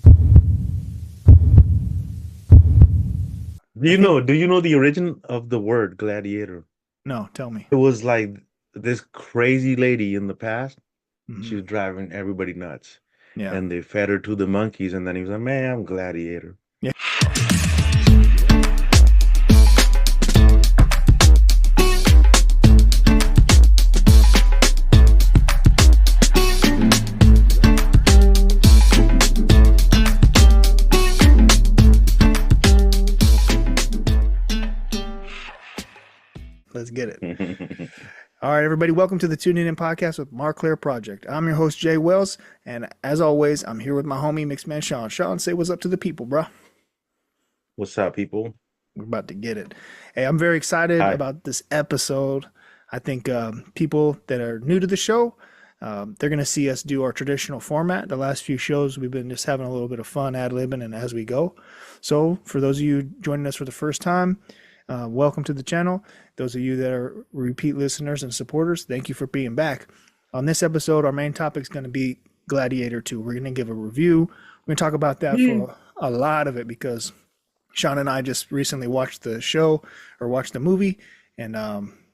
I think Do you know the origin of the word gladiator? no, tell me. It was like this crazy lady in the past. She Hmm. was driving everybody nuts. Yeah. And they fed her to the monkeys, and then he was like, man, I'm gladiator. Yeah. Let's get it. All right, everybody, welcome to the Tuning In podcast with Marclair Project. I'm your host, Jay Wells, and as always, I'm here with my homie, Mixman Shawn. Shawn, say what's up to the people, bro. What's up, people? We're about to get it. Hey, I'm very excited Hi. about this episode. I think people that are new to the show, they're going to see us do our traditional format. The last few shows, we've been just having a little bit of fun ad-libbing and as we go. So for those of you joining us for the first time, welcome to the channel. Those of you that are repeat listeners and supporters, thank you for being back. On this episode, our main topic is going to be Gladiator 2. We're going to give a review. We're going to talk about that Yeah. for a lot of it because Sean and I just recently watched the show or watched the movie, and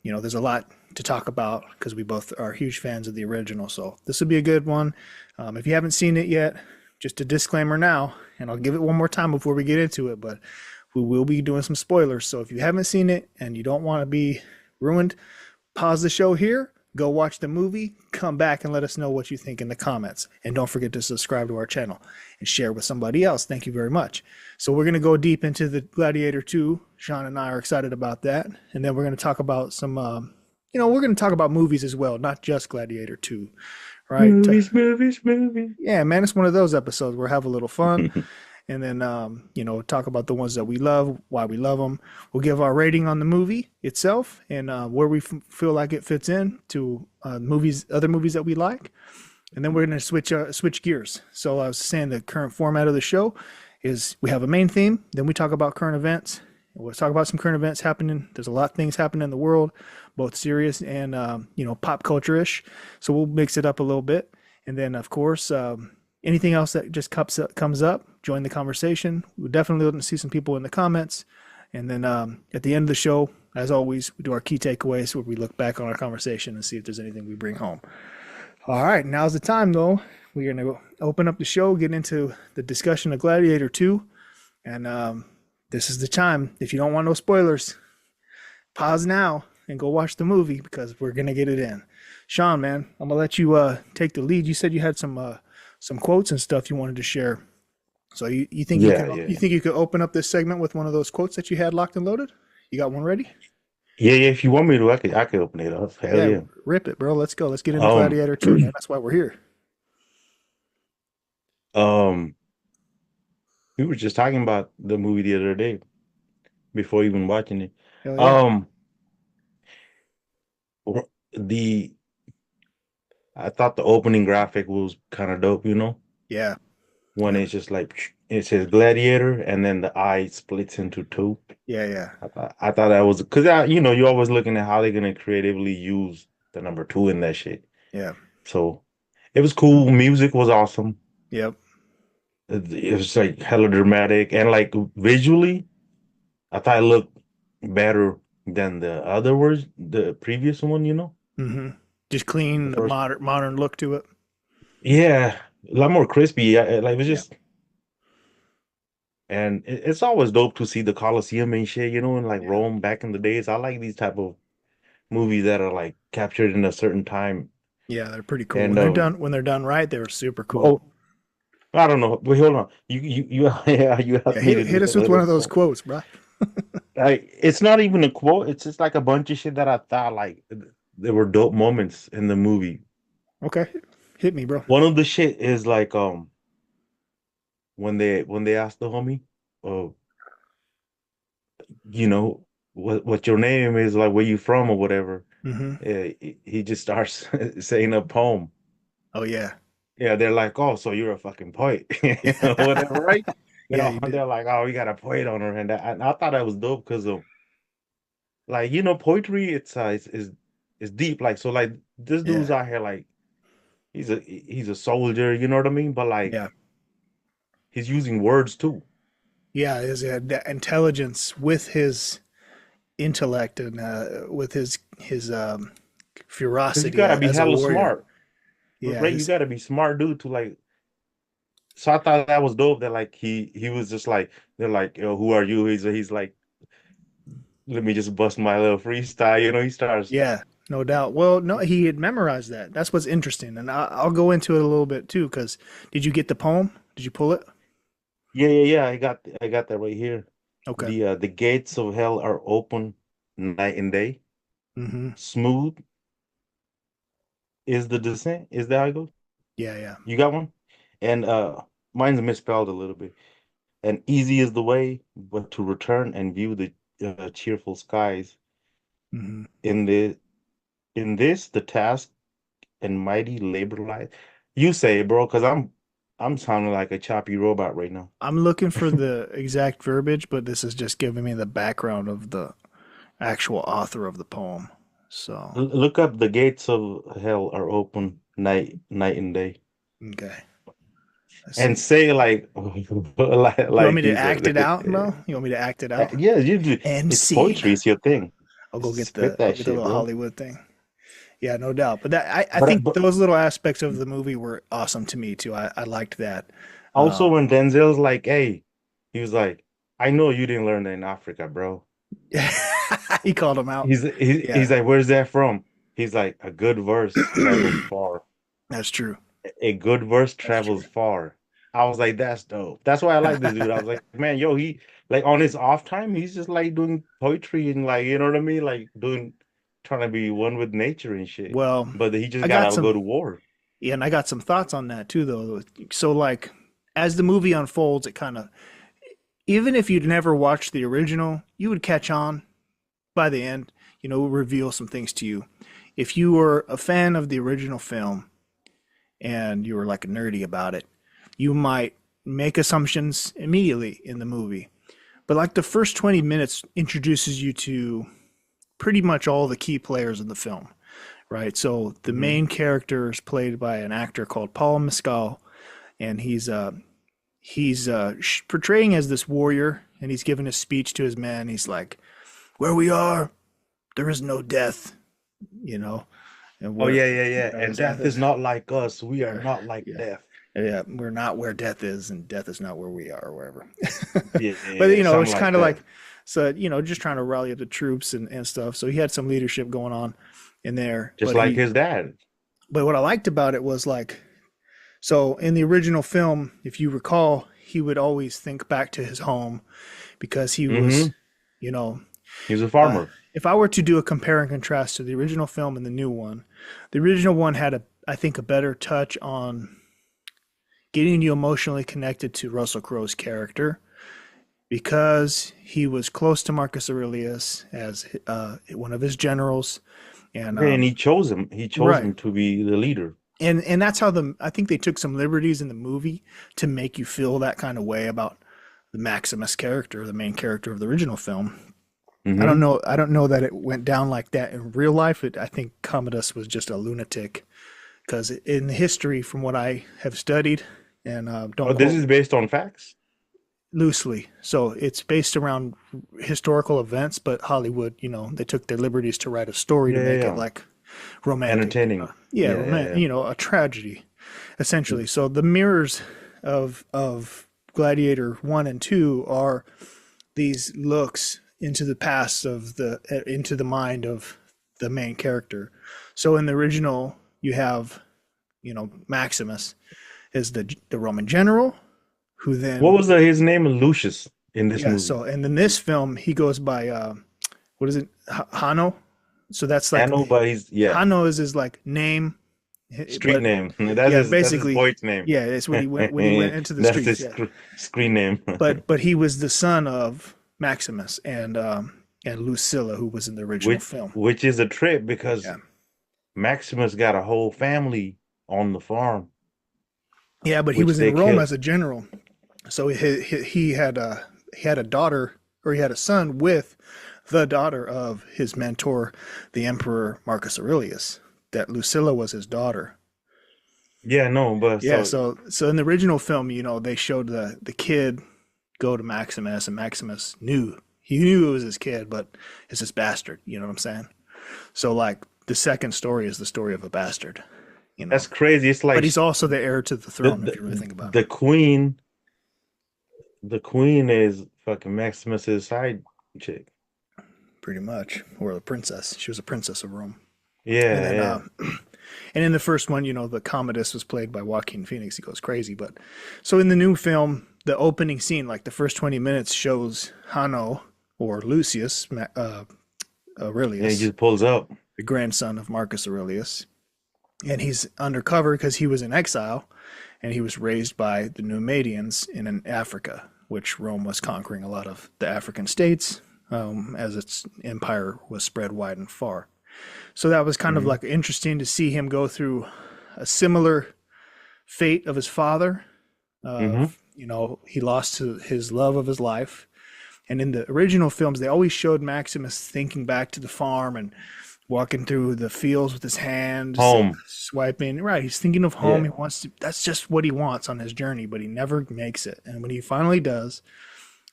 there's a lot to talk about because we both are huge fans of the original. So this will be a good one. If you haven't seen it yet, just a disclaimer now, and I'll give it one more time before we get into it, but we will be doing some spoilers. So if you haven't seen it and you don't want to be ruined, pause the show here, go watch the movie, come back and let us know what you think in the comments. And don't forget to subscribe to our channel and share with somebody else. Thank you very much. So we're going to go deep into the Gladiator 2. Sean and I are excited about that. And then we're going to talk about some, we're going to talk about movies as well, not just Gladiator 2, right? Movies. Yeah, man, it's one of those episodes where we have a little fun and then talk about the ones that we love, why we love them. We'll give our rating on the movie itself and where we feel like it fits in to other movies that we like, and then we're going to switch gears. So I was saying the current format of the show is we have a main theme, then we talk about current events. We'll talk about some current events happening. There's a lot of things happening in the world, both serious and pop culture ish. So we'll mix it up a little bit, and then of course anything else that just comes up, join the conversation. We're definitely looking to see some people in the comments. And then at the end of the show, as always, we do our key takeaways where we look back on our conversation and see if there's anything we bring home. All right, now's the time, though. We're going to open up the show, get into the discussion of Gladiator 2. And this is the time. If you don't want no spoilers, pause now and go watch the movie because we're going to get it in. Sean, man, I'm going to let you take the lead. You said you had some quotes and stuff you wanted to share. So you think Yeah, yeah. you could open up this segment with one of those quotes that you had locked and loaded? You got one ready? Yeah. If you want me to, I could open it up. Hell Yeah, yeah. rip it, bro. Let's go. Let's get into Um, Gladiator 2, man. That's why we're here. um, we were just talking about the movie the other day before even watching it. Hell yeah. Um, the I thought the opening graphic was kind of dope, Yeah. when Yep. it's just like it says gladiator and then the eye splits into two. Yeah, yeah. I thought that was because you're always looking at how they're gonna creatively use the number two in that shit. Yeah. So it was cool. Music was awesome. Yep. It was like hella dramatic and like visually, I thought it looked better than the previous one. Mm-hmm. Just The clean, the first, modern look to it. yeah, a lot more crispy. Like it was Yeah. just, and it's always dope to see the Colosseum and shit, in like Yeah. Rome back in the days. I like these type of movies that are like captured in a certain time. Yeah, they're pretty cool. And When they're done right, they're super cool. oh, I don't know. Wait, hold on. You yeah, you Yeah, asked me to do hit a us with one little of those quote. quotes, bro. Like it's not even a quote. It's just like a bunch of shit that I thought like there were dope moments in the movie. Okay. Hit me, bro. One of the shit is like when they asked the homie, oh, you know what your name is, like where you from or whatever. Mm-hmm. He just starts saying a poem. Oh yeah. Yeah, they're like, oh, so you're a fucking poet, Yeah. whatever, right? Yeah, you did. They're like, oh, we got a poet on her, and I thought that was dope because of like poetry. It's deep, like so, like this dude's Yeah. out here like he's a soldier, you know what I mean? But like Yeah. he's using words too. Yeah, his that intelligence with his intellect and with his Because you ferocity gotta be as a hella warrior. smart, Yeah, right? You his gotta be smart, dude, to like. So I thought that was dope. That like he was just like they're like, yo, who are you? He's like, let me just bust my little freestyle. He starts. yeah, no doubt. Well, no, he had memorized that. That's what's interesting, and I'll go into it a little bit too. Because did you get the poem? Did you pull it? Yeah, yeah, yeah. I got that right here. Okay. The gates of hell are open night and day. Mm-hmm. Smooth is the descent. Is that how it goes? Yeah, yeah. You got one? And mine's misspelled a little bit. And easy is the way, but to return and view the cheerful skies. Mm-hmm. In the in this, the task and mighty labor lies. You say it, bro, because I'm sounding like a choppy robot right now. I'm looking for the exact verbiage, but this is just giving me the background of the actual author of the poem. So, Look up the gates of hell are open night and day. okay. Let's And see. say like You want me like to you act it out, said. bro? You want me to act it out? Yeah, you do. End It's scene. poetry. It's your thing. Spit I'll that get the shit, little bro. Hollywood thing. Yeah, no doubt. But I But think but those little aspects of the movie were awesome to me too. I liked that. also Um, when Denzel's like, "Hey," he was like, "I know you didn't learn that in Africa, bro." he called him out. He's Yeah, like, "Where's that from?" He's like, "A good verse travels far. that's true. A good verse That's true. travels far." I was like, "That's dope." That's why I like this dude. I was like, "Man, yo, he like on his off time, he's just like doing poetry and like, you know what I mean? Like doing, trying to be one with nature and shit. Well, But he just I got gotta go some to war." yeah, and I got some thoughts on that too though. So like as the movie unfolds, it kind of even if you'd never watched the original, you would catch on by the end, reveal some things to you. If you were a fan of the original film and you were like nerdy about it, you might make assumptions immediately in the movie. But like the first 20 minutes introduces you to pretty much all the key players in the film, right? So the Hmm. main character is played by an actor called Paul Mescal, and he's portraying as this warrior, and he's giving a speech to his men. He's like, "Where we are, there is no death," you know, and Oh where yeah, yeah, yeah. And death death is is, not like us. We are yeah, not like yeah, death. yeah. We're not where death is, and death is not where we are, or wherever. Yeah, yeah, But yeah, something it's like kind of that. like, so just trying to rally up the troops and stuff. So he had some leadership going on in there, Just like his dad. but what I liked about it was like, so in the original film, if you recall, he would always think back to his home because he was, Hmm. you know, He's a uh, farmer. if I were to do a compare and contrast to the original film and the new one, the original one had I think, a better touch on getting you emotionally connected to Russell Crowe's character because he was close to Marcus Aurelius as one of his generals, and Okay, and he chose him. He chose right, him to be the leader. and that's how I think they took some liberties in the movie to make you feel that kind of way about the Maximus character, the main character of the original film. Hmm. I don't know that it went down like that in real life. I think Commodus was just a lunatic because in history, from what I have studied, and Oh, don't this quote is based on facts. loosely, so it's based around historical events, but Hollywood, they took their liberties to write a story to Yeah, yeah, make it yeah. like romantic, Entertaining. yeah, Yeah, yeah, yeah. a tragedy, essentially. So the mirrors of Gladiator 1 and 2 are these looks into the past of into the mind of the main character. So in the original, you have Maximus is the Roman general who What then was his name? Lucius in this yeah. movie. So and in this film, he goes by what is it, Hano? So that's I like know, but he's yeah, Hano is his like name, street but name. yeah, That's his basically poet's name. yeah, it's what he went when he went into the That's streets. his Yeah, screen name. but he was the son of Maximus and Lucilla, who was in the original which film. which is a trip because Yeah, Maximus got a whole family on the farm, yeah, but he which was in they Rome killed. as a general, so he had a daughter or he had a son with the daughter of his mentor, the Emperor Marcus Aurelius. That Lucilla was his daughter. Yeah, no, but Yeah, so so in the original film, they showed the kid go to Maximus, and Maximus knew it was his kid, but it's this bastard. You know what I'm saying? So like the second story is the story of a bastard. You know, that's crazy. It's but like he's also the heir to the the throne, if you really think about it. the queen, the queen is fucking Maximus's side chick. Pretty much, or the princess. She was a princess of Rome. And Yeah, then, yeah. and in the first one, the Commodus was played by Joaquin Phoenix. He goes crazy, but so in the new film, the opening scene, like the first 20 minutes, shows Hanno or Lucius And he Aurelius, just pulls up. the grandson of Marcus Aurelius, and he's undercover because he was in exile, and he was raised by the Numidians in Africa, which Rome was conquering a lot of the African states as its empire was spread wide and far. So that was kind of Hmm. like interesting to see him go through a similar fate of his father. Hmm. He lost his love of his life. And in the original films, they always showed Maximus thinking back to the farm and walking through the fields with his hands and Home. swiping. Right. He's thinking of home. Yeah. He wants to, that's just what he wants on his journey, but he never makes it. And when he finally does,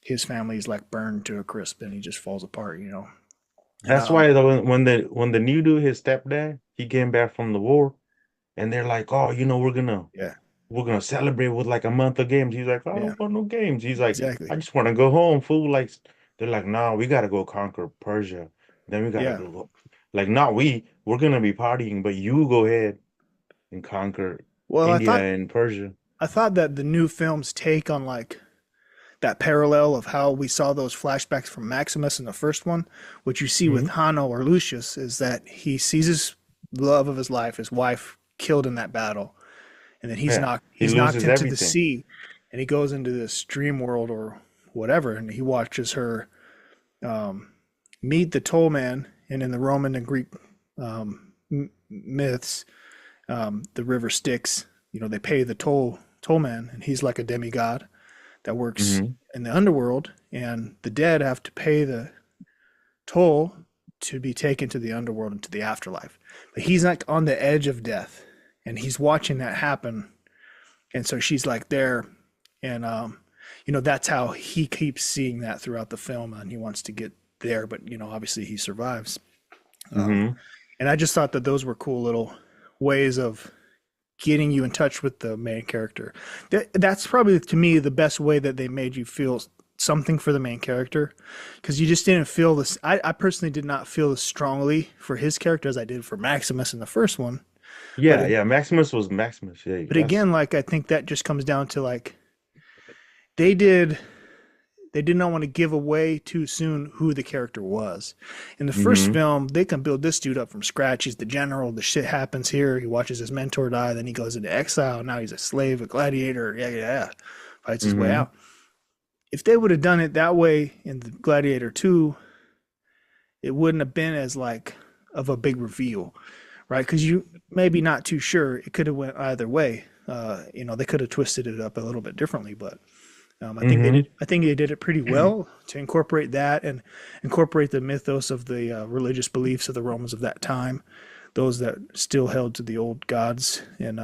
his family is like burned to a crisp and he just falls apart. And That's why when the new dude, his stepdad, he came back from the war, and they're like, oh, yeah, we're gonna celebrate with like a month of games. He's like, I yeah, don't want no games. He's like, exactly. I just want to go home, fool. Like they're like, nah, we gotta go conquer Persia. Then we gotta Yeah. go. Like, not we're gonna be partying, but you go ahead and conquer Well, India and Persia. I thought that the new film's take on like that parallel of how we saw those flashbacks from Maximus in the first one, what you see with Hmm. Hanno or Lucius is that he sees his love of his life, his wife, killed in that battle, and then Yeah, he he's knocked loses into the everything. sea, and he goes into this dream world or whatever, and he watches her um, meet the toll man, and in the Roman and Greek myths, the river Styx, they pay the toll man, and he's like a demigod that works Hmm. in the underworld, and the dead have to pay the toll to be taken to the underworld and to the afterlife. But he's like on the edge of death, and he's watching that happen, and so she's like there, and that's how he keeps seeing that throughout the film, and he wants to get there, but obviously he survives. Um, Hmm. and I just thought that those were cool little ways of getting you in touch with the main character. That's probably to me the best way that they made you feel something for the main character, because you just didn't feel this. I personally did not feel as strongly for his character as I did for Maximus in the first one. But Yeah, yeah. Maximus was Maximus. Yeah, but that's. again, like I think that just comes down to like they did they did not want to give away too soon who the character was. In the first Hmm. film, they can build this dude up from scratch. He's the general. The shit happens here. He watches his mentor die. Then he goes into exile. Now he's a slave, a gladiator. Yeah, yeah, yeah. Fights his way Hmm. out. If they would have done it that way in the Gladiator 2, it wouldn't have been as like of a big reveal, right? Because you maybe not too sure. It could have went either way. They could have twisted it up a little bit differently, but I think they Hmm. did. I think they did it pretty well to incorporate that and incorporate the mythos of the religious beliefs of the Romans of that time, those that still held to the old gods. And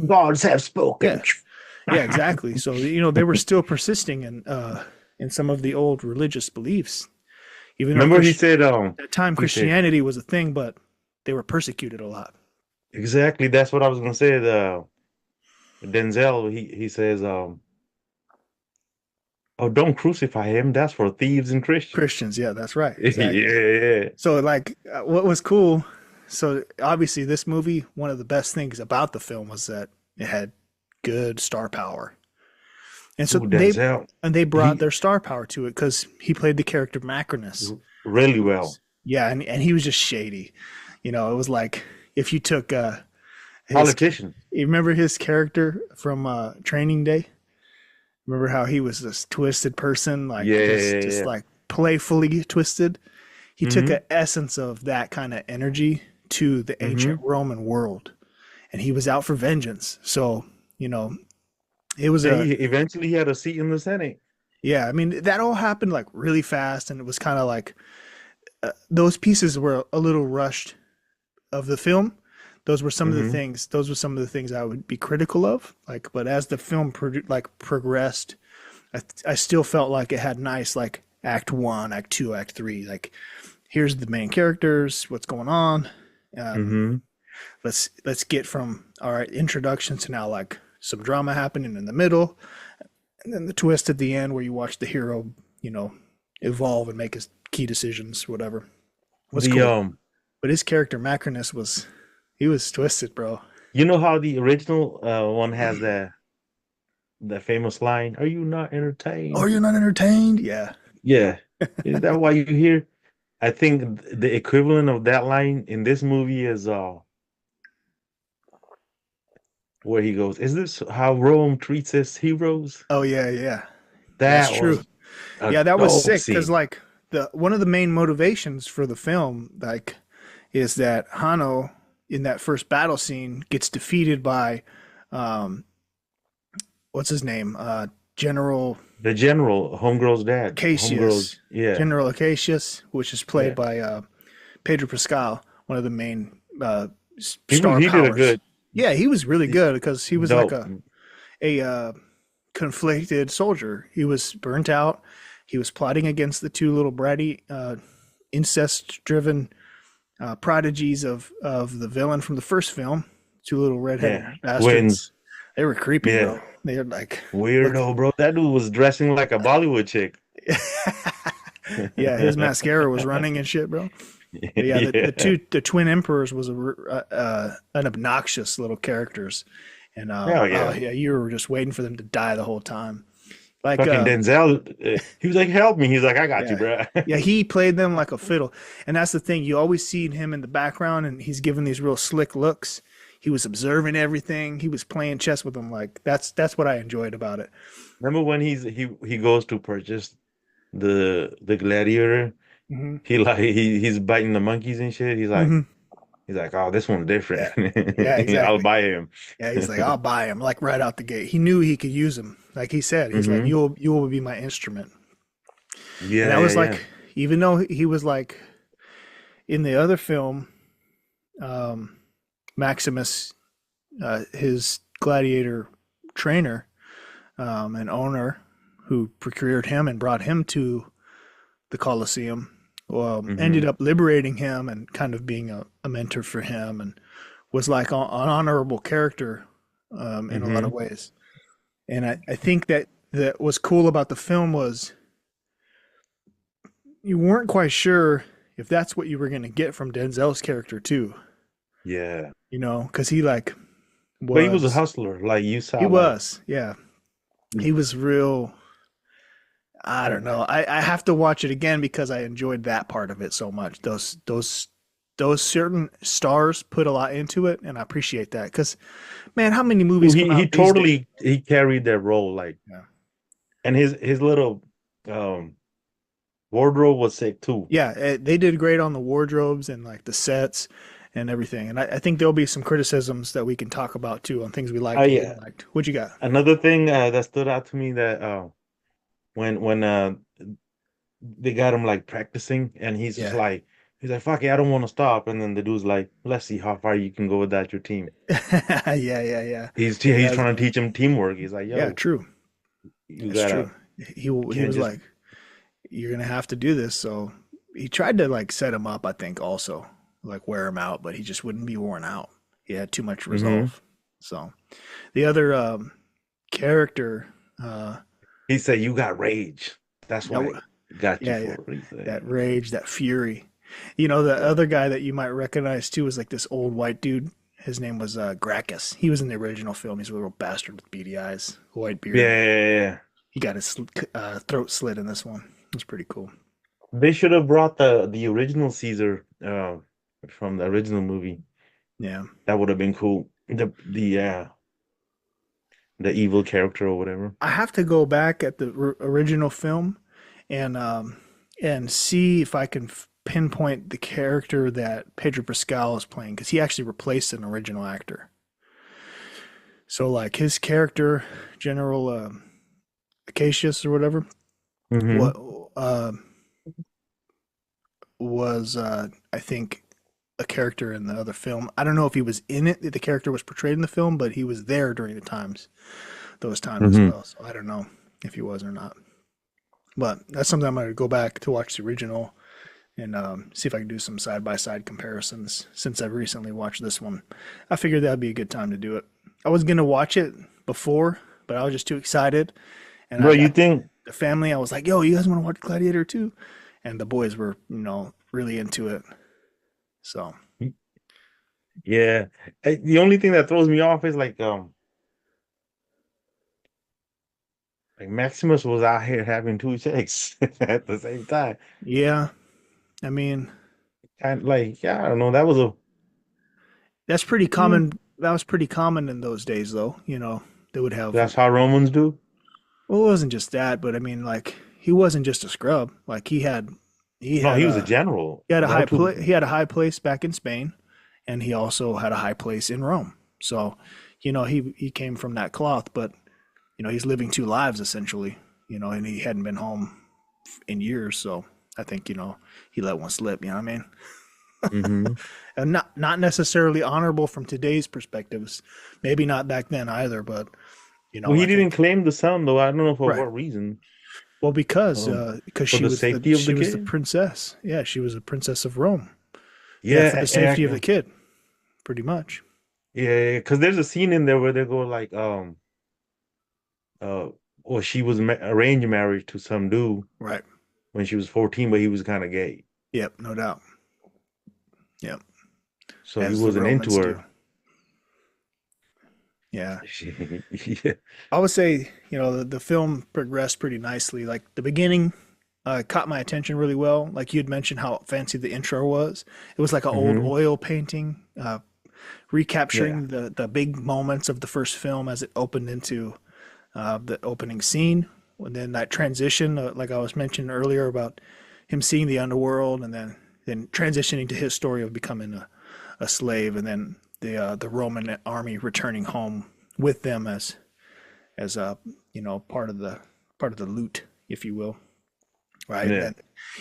Gods have spoken. yeah, yeah, exactly. So they were still persisting in some of the old religious beliefs, even though Remember, he said, at that time he said Christianity was a thing, but they were persecuted a lot. exactly. That's what I was gonna say. The Denzel, he says, oh, don't crucify him. That's for thieves and Christians. Christians, yeah, that's right, Yeah, exactly. yeah. So like what was cool, so obviously this movie, one of the best things about the film was that it had good star power. And so Ooh, Denzel, they brought he their star power to it because he played the character Macrinus, really who well. was yeah, and he was just shady. It was like if you took his Politician. you remember his character from Training Day? Remember how he was this twisted person, like Yeah, just yeah, like playfully twisted? He took yeah. an essence of that kind of energy to the ancient Hmm. Roman world, and he was out for vengeance. So, you know, it was Yeah, a he eventually had a seat in the Senate. yeah. I mean, that all happened like really fast, and it was kind of like those pieces were a little rushed of the film. those were some of the Hmm. things. Those were some of the things I would be critical of. Like, but as the film progressed, I still felt like it had nice like Act One, Act Two, Act Three. Like, here's the main characters, what's going on. Um, Hmm. let's get from all right introduction to now like some drama happening in the middle, and then the twist at the end where you watch the hero, you know, evolve and make his key decisions, whatever. Was The cool. But his character Macronus was he was twisted, bro. you know how the original one has that famous line, "Are you not Oh, entertained?" you're not entertained? Yeah. Yeah. Is that why you hear? I think the equivalent of that line in this movie is where he goes, "Is this how Rome treats its heroes?" Oh yeah, yeah. That's That true. was a Yeah, that was dope sick because scene. like the one of the main motivations for the film like is that Hano in that first battle scene gets defeated by um what's his name? General The general, homegirl's dad, Acacius. homegirl's, yeah, General Acacius, which is played yeah. by Pedro Pascal, one of the main He was star he did a powers. good, Yeah, he was really he- good because he was like dope. a conflicted soldier. He was burnt out. He was plotting against the two little bratty, incest-driven prodigies of the villain from the first film. Two little Yeah, redheaded bastards. twins. They were creepy, Yeah, bro. They were like, look, weirdo, bro. That dude was dressing like a Bollywood chick. yeah, his mascara was running and shit, bro. But yeah, Yeah. the twin emperors was an obnoxious little characters, and Hell oh yeah. yeah, you were just waiting for them to die the whole time. Like Fucking Denzel, he was like, help me. He's like, I got you, yeah, bro. yeah, he played them like a fiddle, and that's the thing. You always see him in the background, and he's giving these real slick looks. He was observing everything. He was playing chess with them. Like that's what I enjoyed about it. Remember when he goes to purchase the Gladiator? Hmm. He's biting the monkeys and shit. Hmm. He's like, oh, this one's different. Yeah, yeah, I'll exactly. buy him. Yeah, he's like, I'll buy him, like right out the gate. He knew he could use him. Like he said, he's like, Hmm. you will be my instrument. And Yeah, that yeah, was yeah. like, even though he was like in the other film, um, Maximus, his gladiator trainer and owner, who procured him and brought him to the Colosseum, ended Hmm. up liberating him and kind of being a mentor for him, and was like an honorable character in a lot of Hmm. ways. And I think that was cool about the film was you weren't quite sure if that's what you were going to get from Denzel's character too, Yeah. you know, because he like But he was a was hustler. Like you he saw, like, was yeah he was real. I don't know. I have to watch it again because I enjoyed that part of it so much. Those certain stars put a lot into it, and I appreciate that. Because man, how many movies come he out these days? totally he carried that role, like, Yeah. and his little um wardrobe was sick too. Yeah, they did great on the wardrobes and like the sets and everything. And I think there'll be some criticisms that we can talk about too on things we Oh liked and yeah. didn't like. What you got? Another thing that stood out to me, that when they got him like practicing, and Yeah. he's like, fuck it, I don't want to stop. And then the dude's like, let's see how far you can go without your team. Yeah, yeah, yeah. He's Yeah, trying to teach him teamwork. He's like, yeah, yo, true. you It's true. gotta, you He can't was just. like, "You're gonna have to do this." So he tried to like set him up, I think, also like wear him out, but he just wouldn't be worn out. He had too much Hmm. resolve. So the other character, uh, He said, you got rage. That's that, why I got you yeah, yeah, for a reason. that rage, that fury. You know, the other guy that you might recognize too was like this old white dude. His name was Gracchus. He was in the original film. He's a little bastard with beady eyes, white Yeah, beard. yeah, yeah, yeah. He got his throat slit in this one. It's pretty cool. They should have brought the original Caesar from the original movie. Yeah. That would have been cool. The evil character or whatever. I have to go back at the original film and see if I can pinpoint the character that Pedro Pascal is playing because he actually replaced an original actor. So like his character, General Acacius or whatever, Hmm. what was I think a character in the other film. I don't know if he was in it, the character was portrayed in the film, but he was there during those times as Hmm. well. So I don't know if he was or not. But that's something I'm going to go back to watch the original and see if I can do some side by side comparisons since I've recently watched this one. I figured that'd be a good time to do it. I was going to watch it before, but I was just too excited. And Bro, I you got think? the family, I was like, yo, you guys want to watch Gladiator too? And the boys were, really into it. So, Yeah. The only thing that throws me off is like Maximus was out here having two chicks at the same time. yeah, I mean, And like, yeah, I don't know. That was a that's pretty mm, common. That was pretty common in those days, though. They would have, that's how Romans do. well, it wasn't just that, but I mean, like, he wasn't just a scrub. Like, he No, had he was a general. That's what. he had a high place back in Spain, and he also had a high place in Rome. So, he came from that cloth, but he's living two lives essentially. And he hadn't been home in years, so I think he let one slip. You know what I mean? Hmm. And not necessarily honorable from today's perspectives. Maybe not back then either, but Well, he I didn't think claim the son though. I don't know for right. what reason. Well, Um, because for the safety of she the was the kid. princess. Yeah, she was a princess of Rome. Yeah, for Yeah, the safety of the kid, pretty much. yeah. Because there's a scene in there where they go like, uh, well, she was arranged marriage to some dude Right. when she was 14, but he was kind of gay, Yep. No doubt. Yep. so he As the wasn't into Romans do. her. Yeah. Yeah. I would say, the film progressed pretty nicely. Like the beginning caught my attention really well. Like you'd mentioned how fancy the intro was. It was like an old Hmm. oil painting, Yeah. recapturing the big moments of the first film as it opened into the opening scene. And then that transition, like I was mentioning earlier about him seeing the underworld and then transitioning to his story of becoming a slave, and then the Roman army returning home with them as part of the loot, if you will, right? Yeah. And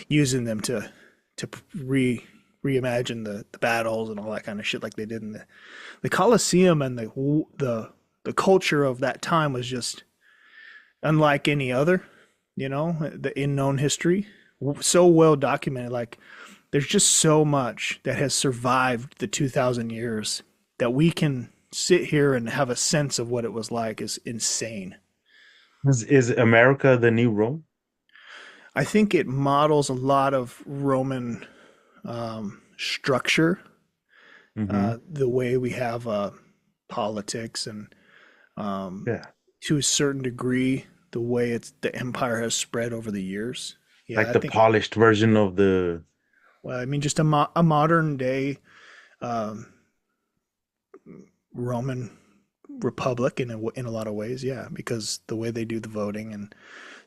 using them to reimagine the battles and all that kind of shit like they did in the Colosseum, and the culture of that time was just unlike any other, the in known history, so well documented. Like there's just so much that has survived the 2,000 years that we can sit here and have a sense of what it was like is insane. Is America the new Rome? I think it models a lot of Roman structure, Hmm. the way we have politics, and um, Yeah. to a certain degree, the way the empire has spread over the years. Yeah, Like I the think. polished version of the. Well, I mean, just a modern day um, Roman republic in a lot of ways. Yeah, because the way they do the voting and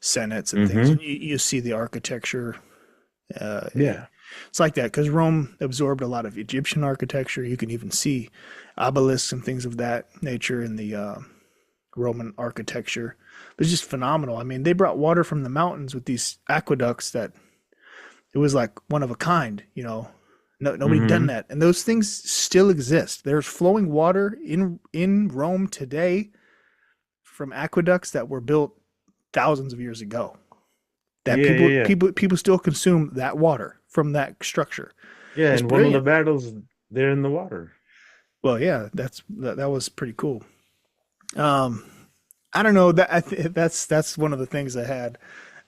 senates and things, Hmm. and you see the architecture. Uh, Yeah. it's like that because Rome absorbed a lot of Egyptian architecture. You can even see obelisks and things of that nature in the Roman architecture. It's just phenomenal. I mean, they brought water from the mountains with these aqueducts that it was like one of a kind. Nobody done Hmm. that, and those things still exist. There's flowing water in Rome today from aqueducts that were built thousands of years ago. That Yeah, yeah, yeah. people still consume that water from that structure. Yeah, It's and one of the brilliant. battles, they're in the water. Well, yeah, that was pretty cool. Um, I don't know that that's one of the things I had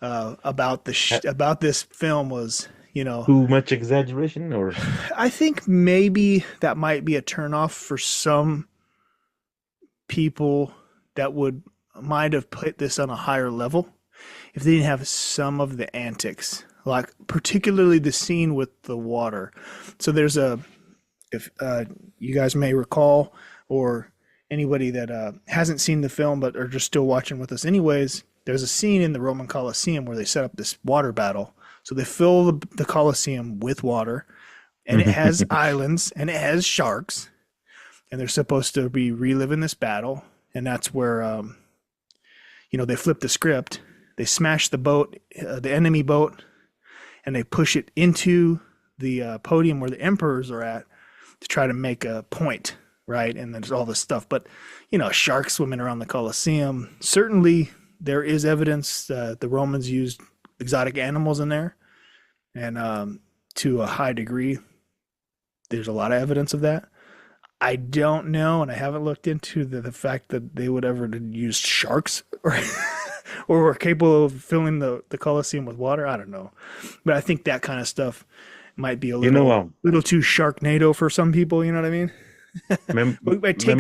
about Ha- about this film was Too much exaggeration, or I think maybe that might be a turnoff for some people that would might have put this on a higher level if they didn't have some of the antics, like particularly the scene with the water. So there's if you guys may recall, or anybody that hasn't seen the film but are just still watching with us anyways, there's a scene in the Roman Colosseum where they set up this water battle. So they fill the Colosseum with water, and it has islands and it has sharks, and they're supposed to be reliving this battle. And that's where they flip the script. They smash the boat, the enemy boat, and they push it into the podium where the emperors are at to try to make a point, right? And there's all this stuff. But, sharks swimming around the Colosseum. Certainly, there is evidence that the Romans used exotic animals in there. And to a high degree, there's a lot of evidence of that. I don't know, and I haven't looked into the fact that they would ever use sharks or were capable of filling the Colosseum with water. I don't know. But I think that kind of stuff might be a little too Sharknado for some people, you know what I mean? I take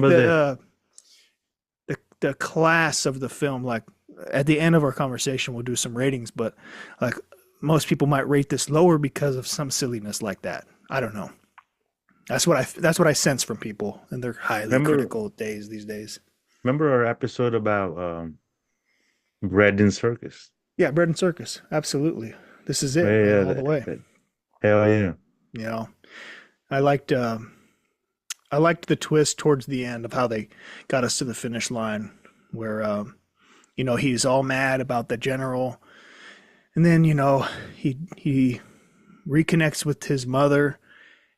the class of the film, like at the end of our conversation we'll do some ratings, but like most people might rate this lower because of some silliness like that. I don't know. That's what I sense from people, and they're highly critical these days. Remember our episode about bread and circus? Yeah, bread and circus. Absolutely. This is it all the way. Hell yeah. I liked the twist towards the end of how they got us to the finish line, where he's all mad about the general, and then he reconnects with his mother,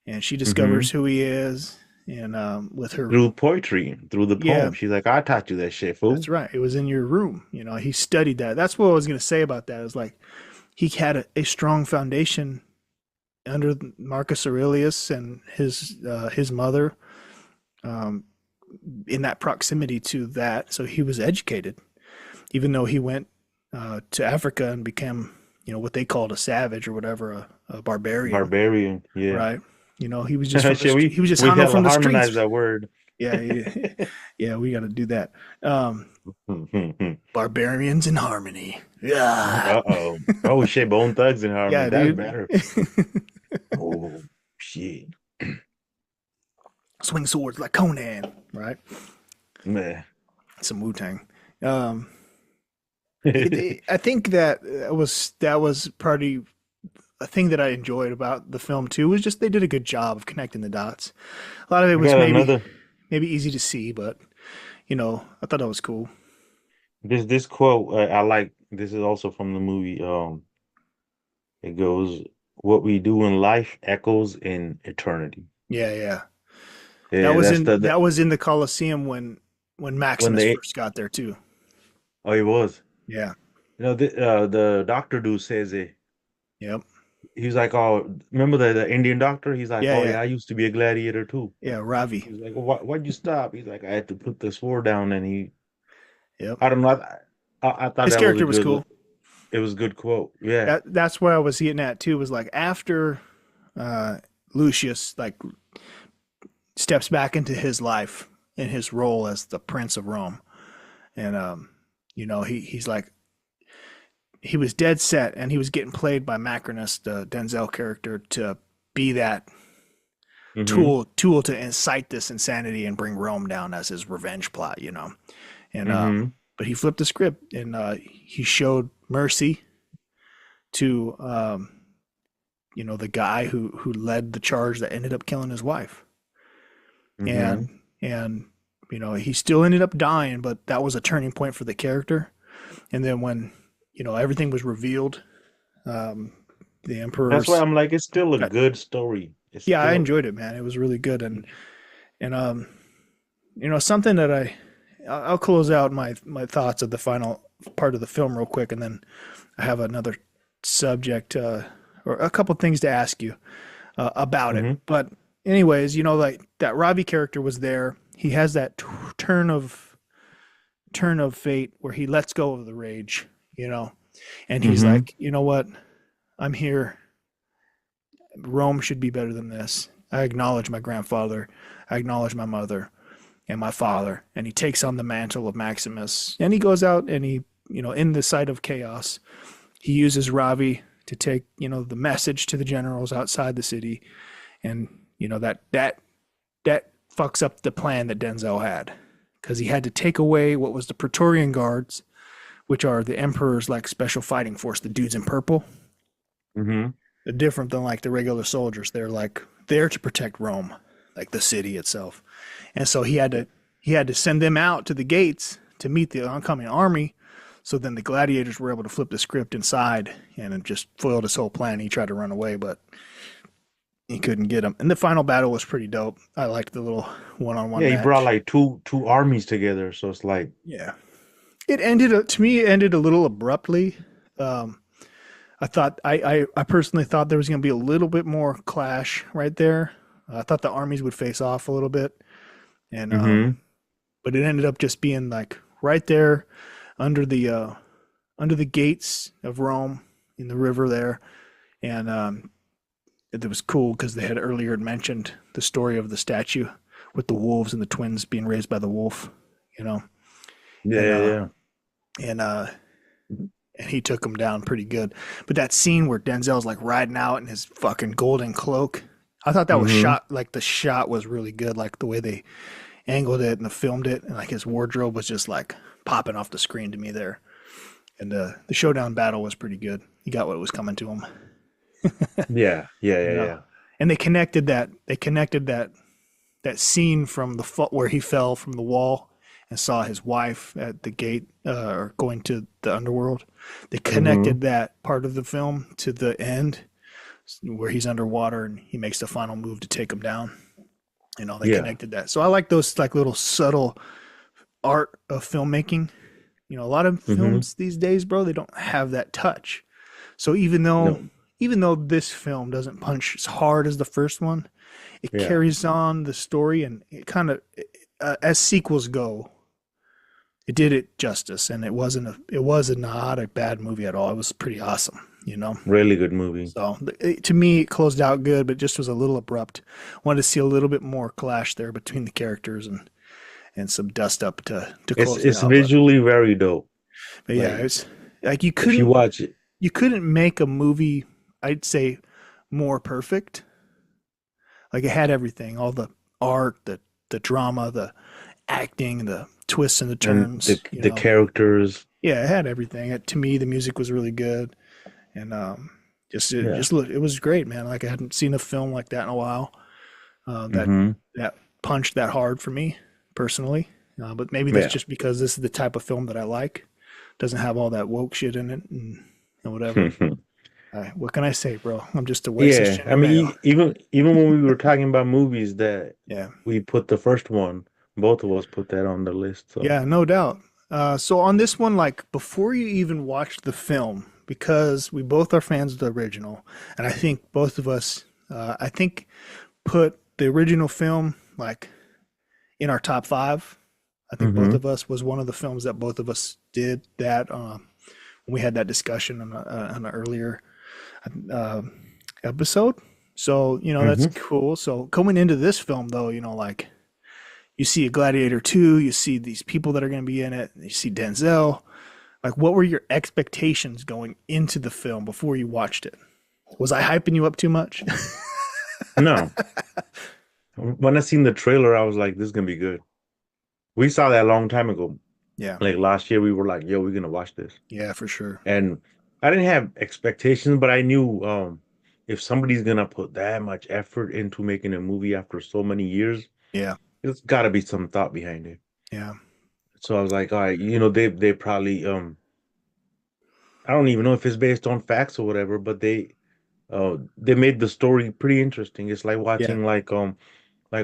and she discovers who he is, and with her through poetry, through the poem. She's like, I taught you that shit, fool. That's right. It was in your room. He studied that. That's what I was going to say about that. It was like he had a strong foundation under Marcus Aurelius and his mother, in that proximity to that. So he was educated, even though he went to Africa and became, what they called a savage or whatever, a barbarian. Barbarian, yeah. Right. He was just he was just hung from the streets. Harmonize that word. Yeah, we got to do that. Barbarians in harmony. Yeah. Oh shit, Bone Thugs in harmony. Yeah, That's dude. better. Oh shit. Swing swords like Conan, right? Man. Some Wu-Tang. I think that was probably a thing that I enjoyed about the film too, was just they did a good job of connecting the dots. A lot of it was maybe easy to see, but I thought that was cool. This quote I like. This is also from the movie. It goes, "What we do in life echoes in eternity." Yeah. That was in the Colosseum when Maximus first got there too. Oh, he was. Yeah. The doctor dude says it. Yep. He's like, oh, remember the Indian doctor? He's like, yeah, I used to be a gladiator too. Yeah, Ravi. He's like, well, why'd you stop? He's like, I had to put the sword down, and Yep. I don't know. I thought his character was cool. It was a good quote. Yeah. That's what I was getting at too, was like after Lucius steps back into his life in his role as the Prince of Rome, and he's like, he was dead set, and he was getting played by Macrinus, the Denzel character, to be that tool to incite this insanity and bring Rome down as his revenge plot, and but he flipped the script, and he showed mercy to the guy who led the charge that ended up killing his wife, and he still ended up dying, but that was a turning point for the character. And then when everything was revealed, the emperor. That's why I'm like, it's still a good story. I enjoyed it, man. It was really good, and something that I'll close out my thoughts of the final part of the film real quick, and then I have another subject or a couple things to ask you about it. But anyways, like that Ravi character was there. He has that turn of fate where he lets go of the rage, and he's like, you know what? I'm here. Rome should be better than this. I acknowledge my grandfather. I acknowledge my mother and my father. And he takes on the mantle of Maximus, and he goes out and he, in the sight of chaos, he uses Ravi to take, the message to the generals outside the city. And, that fucks up the plan that Denzel had, because he had to take away what was the Praetorian Guards, which are the emperor's like special fighting force, the dudes in purple. They're different than like the regular soldiers. They're like there to protect Rome, like the city itself. And so he had to send them out to the gates to meet the oncoming army. So then the gladiators were able to flip the script inside, and it just foiled his whole plan. He tried to run away, but he couldn't get him. And the final battle was pretty dope. I liked the little one-on-one Yeah, he brought match. like two armies together, so it's like, Yeah. It ended to me. It ended a little abruptly. Um, I thought I personally thought there was going to be a little bit more clash right there. I thought the armies would face off a little bit, and mm-hmm. but it ended up just being like right there under the gates of Rome in the river there, and it was cool because they had earlier mentioned the story of the statue with the wolves and the twins being raised by the wolf, you know, Yeah, and yeah, yeah. and uh and he took him down pretty good. But that scene where Denzel's like riding out in his fucking golden cloak, I thought that was Mm-hmm. shot like the shot was really good, like the way they angled it and filmed it, and like his wardrobe was just like popping off the screen to me there. And the showdown battle was pretty good. He got what was coming to him, Yeah, yeah, you yeah, know. yeah. And they connected that. They connected that scene from the where he fell from the wall and saw his wife at the gate or going to the underworld. They Mm-hmm. connected that part of the film to the end where he's underwater and he makes the final move to take him down. You know, they Yeah. connected that. So I like those like little subtle art of filmmaking. You know, a lot of Mm-hmm. films these days, bro, they don't have that touch. So No. even though this film doesn't punch as hard as the first one, it Yeah. carries on the story and it kind of as sequels go, it did it justice, and it was not a bad movie at all. It was pretty awesome, you know. Really good movie. So to me, it closed out good, but just was a little abrupt. Wanted to see a little bit more clash there between the characters and some dust up to It's close it it's out. visually very dope. But yeah, Like it's like if you watch it. you couldn't make a movie, I'd say, more perfect. Like it had everything, all the art, the drama, the acting, the twists and the And turns, you the know. characters. Yeah, it had everything. To me, the music was really good, and just it Yeah. just looked, it was great, man. Like I hadn't seen a film like that in a while. That Mm-hmm. that punched that hard for me personally. But maybe that's Yeah. just because this is the type of film that I like. Doesn't have all that woke shit in it and whatever. What can I say, bro? I'm just a racist Yeah. I ginger mean, male. even when we were talking about movies that Yeah, we put the first one, both of us put that on the list. So yeah, no doubt. So on this one, like before you even watched the film, because we both are fans of the original, and I think both of us, I think, put the original film like in our top five. I think both hmm of us was one of the films that both of us did that. We had that discussion on an earlier uh, episode. So, you know, that's hmm cool. So coming into this film though, you know, like you see a Gladiator 2, you see these people that are going to be in it, you see Denzel. Like what were your expectations going into the film before you watched it? Was I hyping you up too much? No. When I seen the trailer, I was like, this is gonna be good. We saw that a long time ago. Yeah. Like last year, we were like, yo, we're gonna watch this. Yeah, for sure. And I didn't have expectations, but I knew if somebody's gonna put that much effort into making a movie after so many years, Yeah. there's gotta be some thought behind it. Yeah. So I was like, all right, they probably I don't even know if it's based on facts or whatever, but they made the story pretty interesting. It's like Yeah. watching like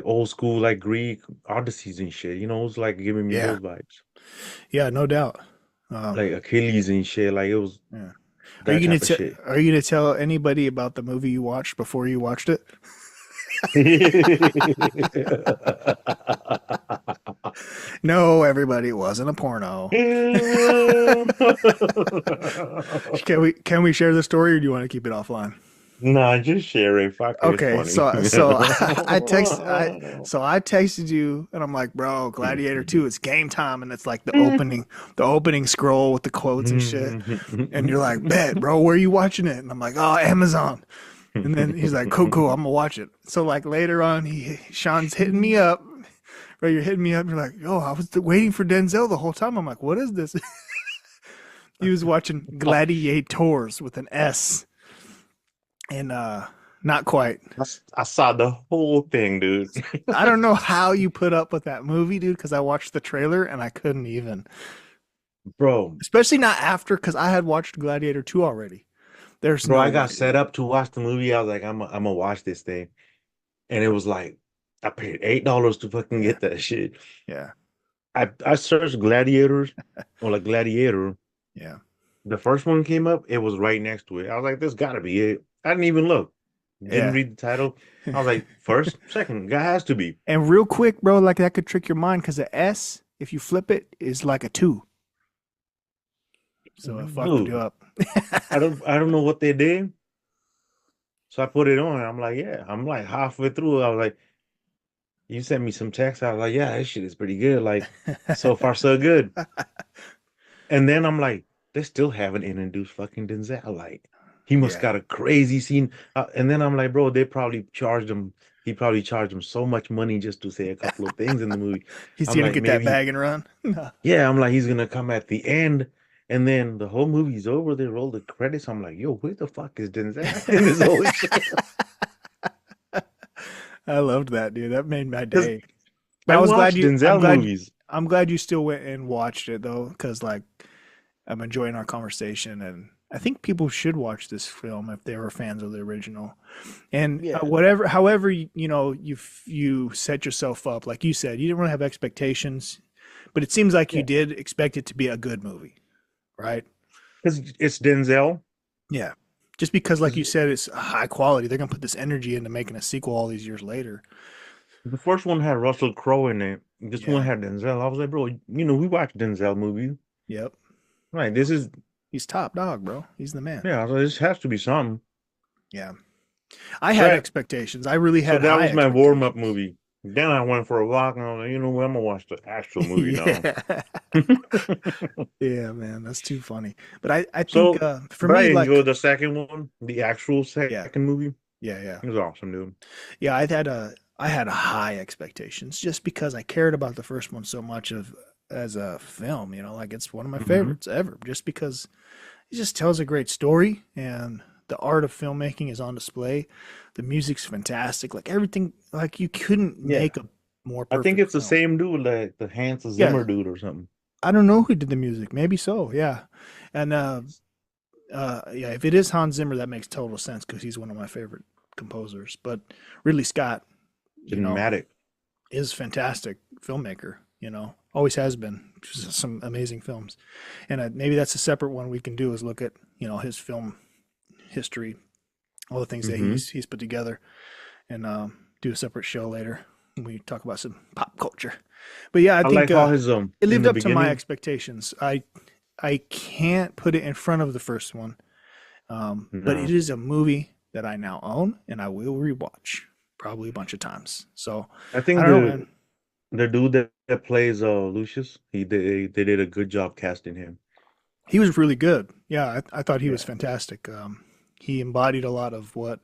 old school like Greek Odysseys and shit. It was like giving me Yeah. those vibes. Yeah, no doubt. Um, Like Achilles and shit. Like it was yeah. that type of shit. Are you gonna tell anybody about the movie you watched before you watched it? No, everybody, it wasn't a porno. Can we share the story or do you want to keep it offline? Nah, just share it. Fuck it, it's Okay, funny. I texted you and I'm like, bro, Gladiator 2, it's game time, and it's like the opening scroll with the quotes and shit. And you're like, bet, bro, where are you watching it? And I'm like, oh, Amazon. And then he's like, cool, cool, I'm gonna watch it. So like later on, Sean's hitting me up. Bro, you're hitting me up. You're like, yo, I was waiting for Denzel the whole time. I'm like, what is this? He was watching Gladiators with an S, and not quite. I saw the whole thing, dude. I don't know how you put up with that movie, dude, because I watched the trailer and I couldn't even. Bro, Especially not after, because I had watched Gladiator 2 already. There's bro, no I got way, set dude. up to watch the movie. I was like, I'm gonna watch this thing. and it was like I paid $8 to fucking Yeah. get that shit. Yeah. I searched gladiators or like gladiator. Yeah. The first one came up, it was right next to it. I was like, this gotta be it. I didn't even look. Didn't Yeah. read the title. I was like, first, second, guy has to be. And real quick, bro, like that could trick your mind because the S, if you flip it, is like a two. So it fucked you Dude, up. I don't know what they did. So I put it on. I'm like, yeah. I'm like halfway through. I was like, you sent me some text. I was like, yeah, this shit is pretty good. Like, so far so good. And then I'm like, they still haven't introduced fucking Denzel. Like, he must Yeah. got a crazy scene. And then I'm like, bro, they probably charged him. He probably charged him so much money just to say a couple of things in the movie. He's I'm gonna like, get that maybe, bag and run. No. yeah, I'm like, he's gonna come at the end, and then the whole movie's over. They roll the credits. I'm like, yo, where the fuck is Denzel in this whole shit? I loved that, dude. That made my Because day. But I I was glad watched you. I'm Denzel glad. movies. I'm glad you still went and watched it though, because like I'm enjoying our conversation, and I think people should watch this film if they were fans of the original. And Yeah, whatever, however, you set yourself up, like you said, you didn't really have expectations, but it seems like you yeah. did expect it to be a good movie, right? Because it's Denzel. Yeah. Just because, like you 'Cause said, it's high quality, they're gonna put this energy into making a sequel all these years later. the first one had Russell Crowe in it. This one Yeah. had Denzel. I was like, bro, we watched Denzel movies. Yep. Right, this is He's top dog, bro. He's the man. yeah. So this has to be something. Yeah. I So had that expectations. I really so had that high was my warm up expectations. movie. Then I went for a walk, and I was like, you know what? I'm gonna watch the actual movie now. Yeah. Yeah, man, that's too funny. But I think So, for but I me, like, enjoyed the second one, the actual yeah, second movie. yeah, yeah, It was awesome, dude. yeah. I had a high expectations just because I cared about the first one so much of as a film. Like it's one of my Hmm. favorites ever. Just because it just tells a great story and the art of filmmaking is on display. The music's fantastic. Like everything, like you couldn't Yeah, make a more I think perfect it's the film. same dude, like the Hans Yeah, Zimmer dude or something. I don't know who did the music. Maybe so. Yeah, and yeah, if it is Hans Zimmer, that makes total sense because he's one of my favorite composers. But Ridley Scott, you know, Cinematic. is fantastic filmmaker. Always has been. Just some amazing films, and maybe that's a separate one we can do is look at his film history, all the things that Hmm. he's put together, and do a separate show later. When we talk about some pop culture. But yeah, I I think like how his it in lived the up to my beginning. expectations. I can't put it in front of the first one, but it No, is a movie that I now own and I will rewatch probably a bunch of times. So I I think don't know, man. the dude that plays Lucius, they did a good job casting him. He was really good. Yeah, I thought he was Yeah, fantastic. He embodied a lot of what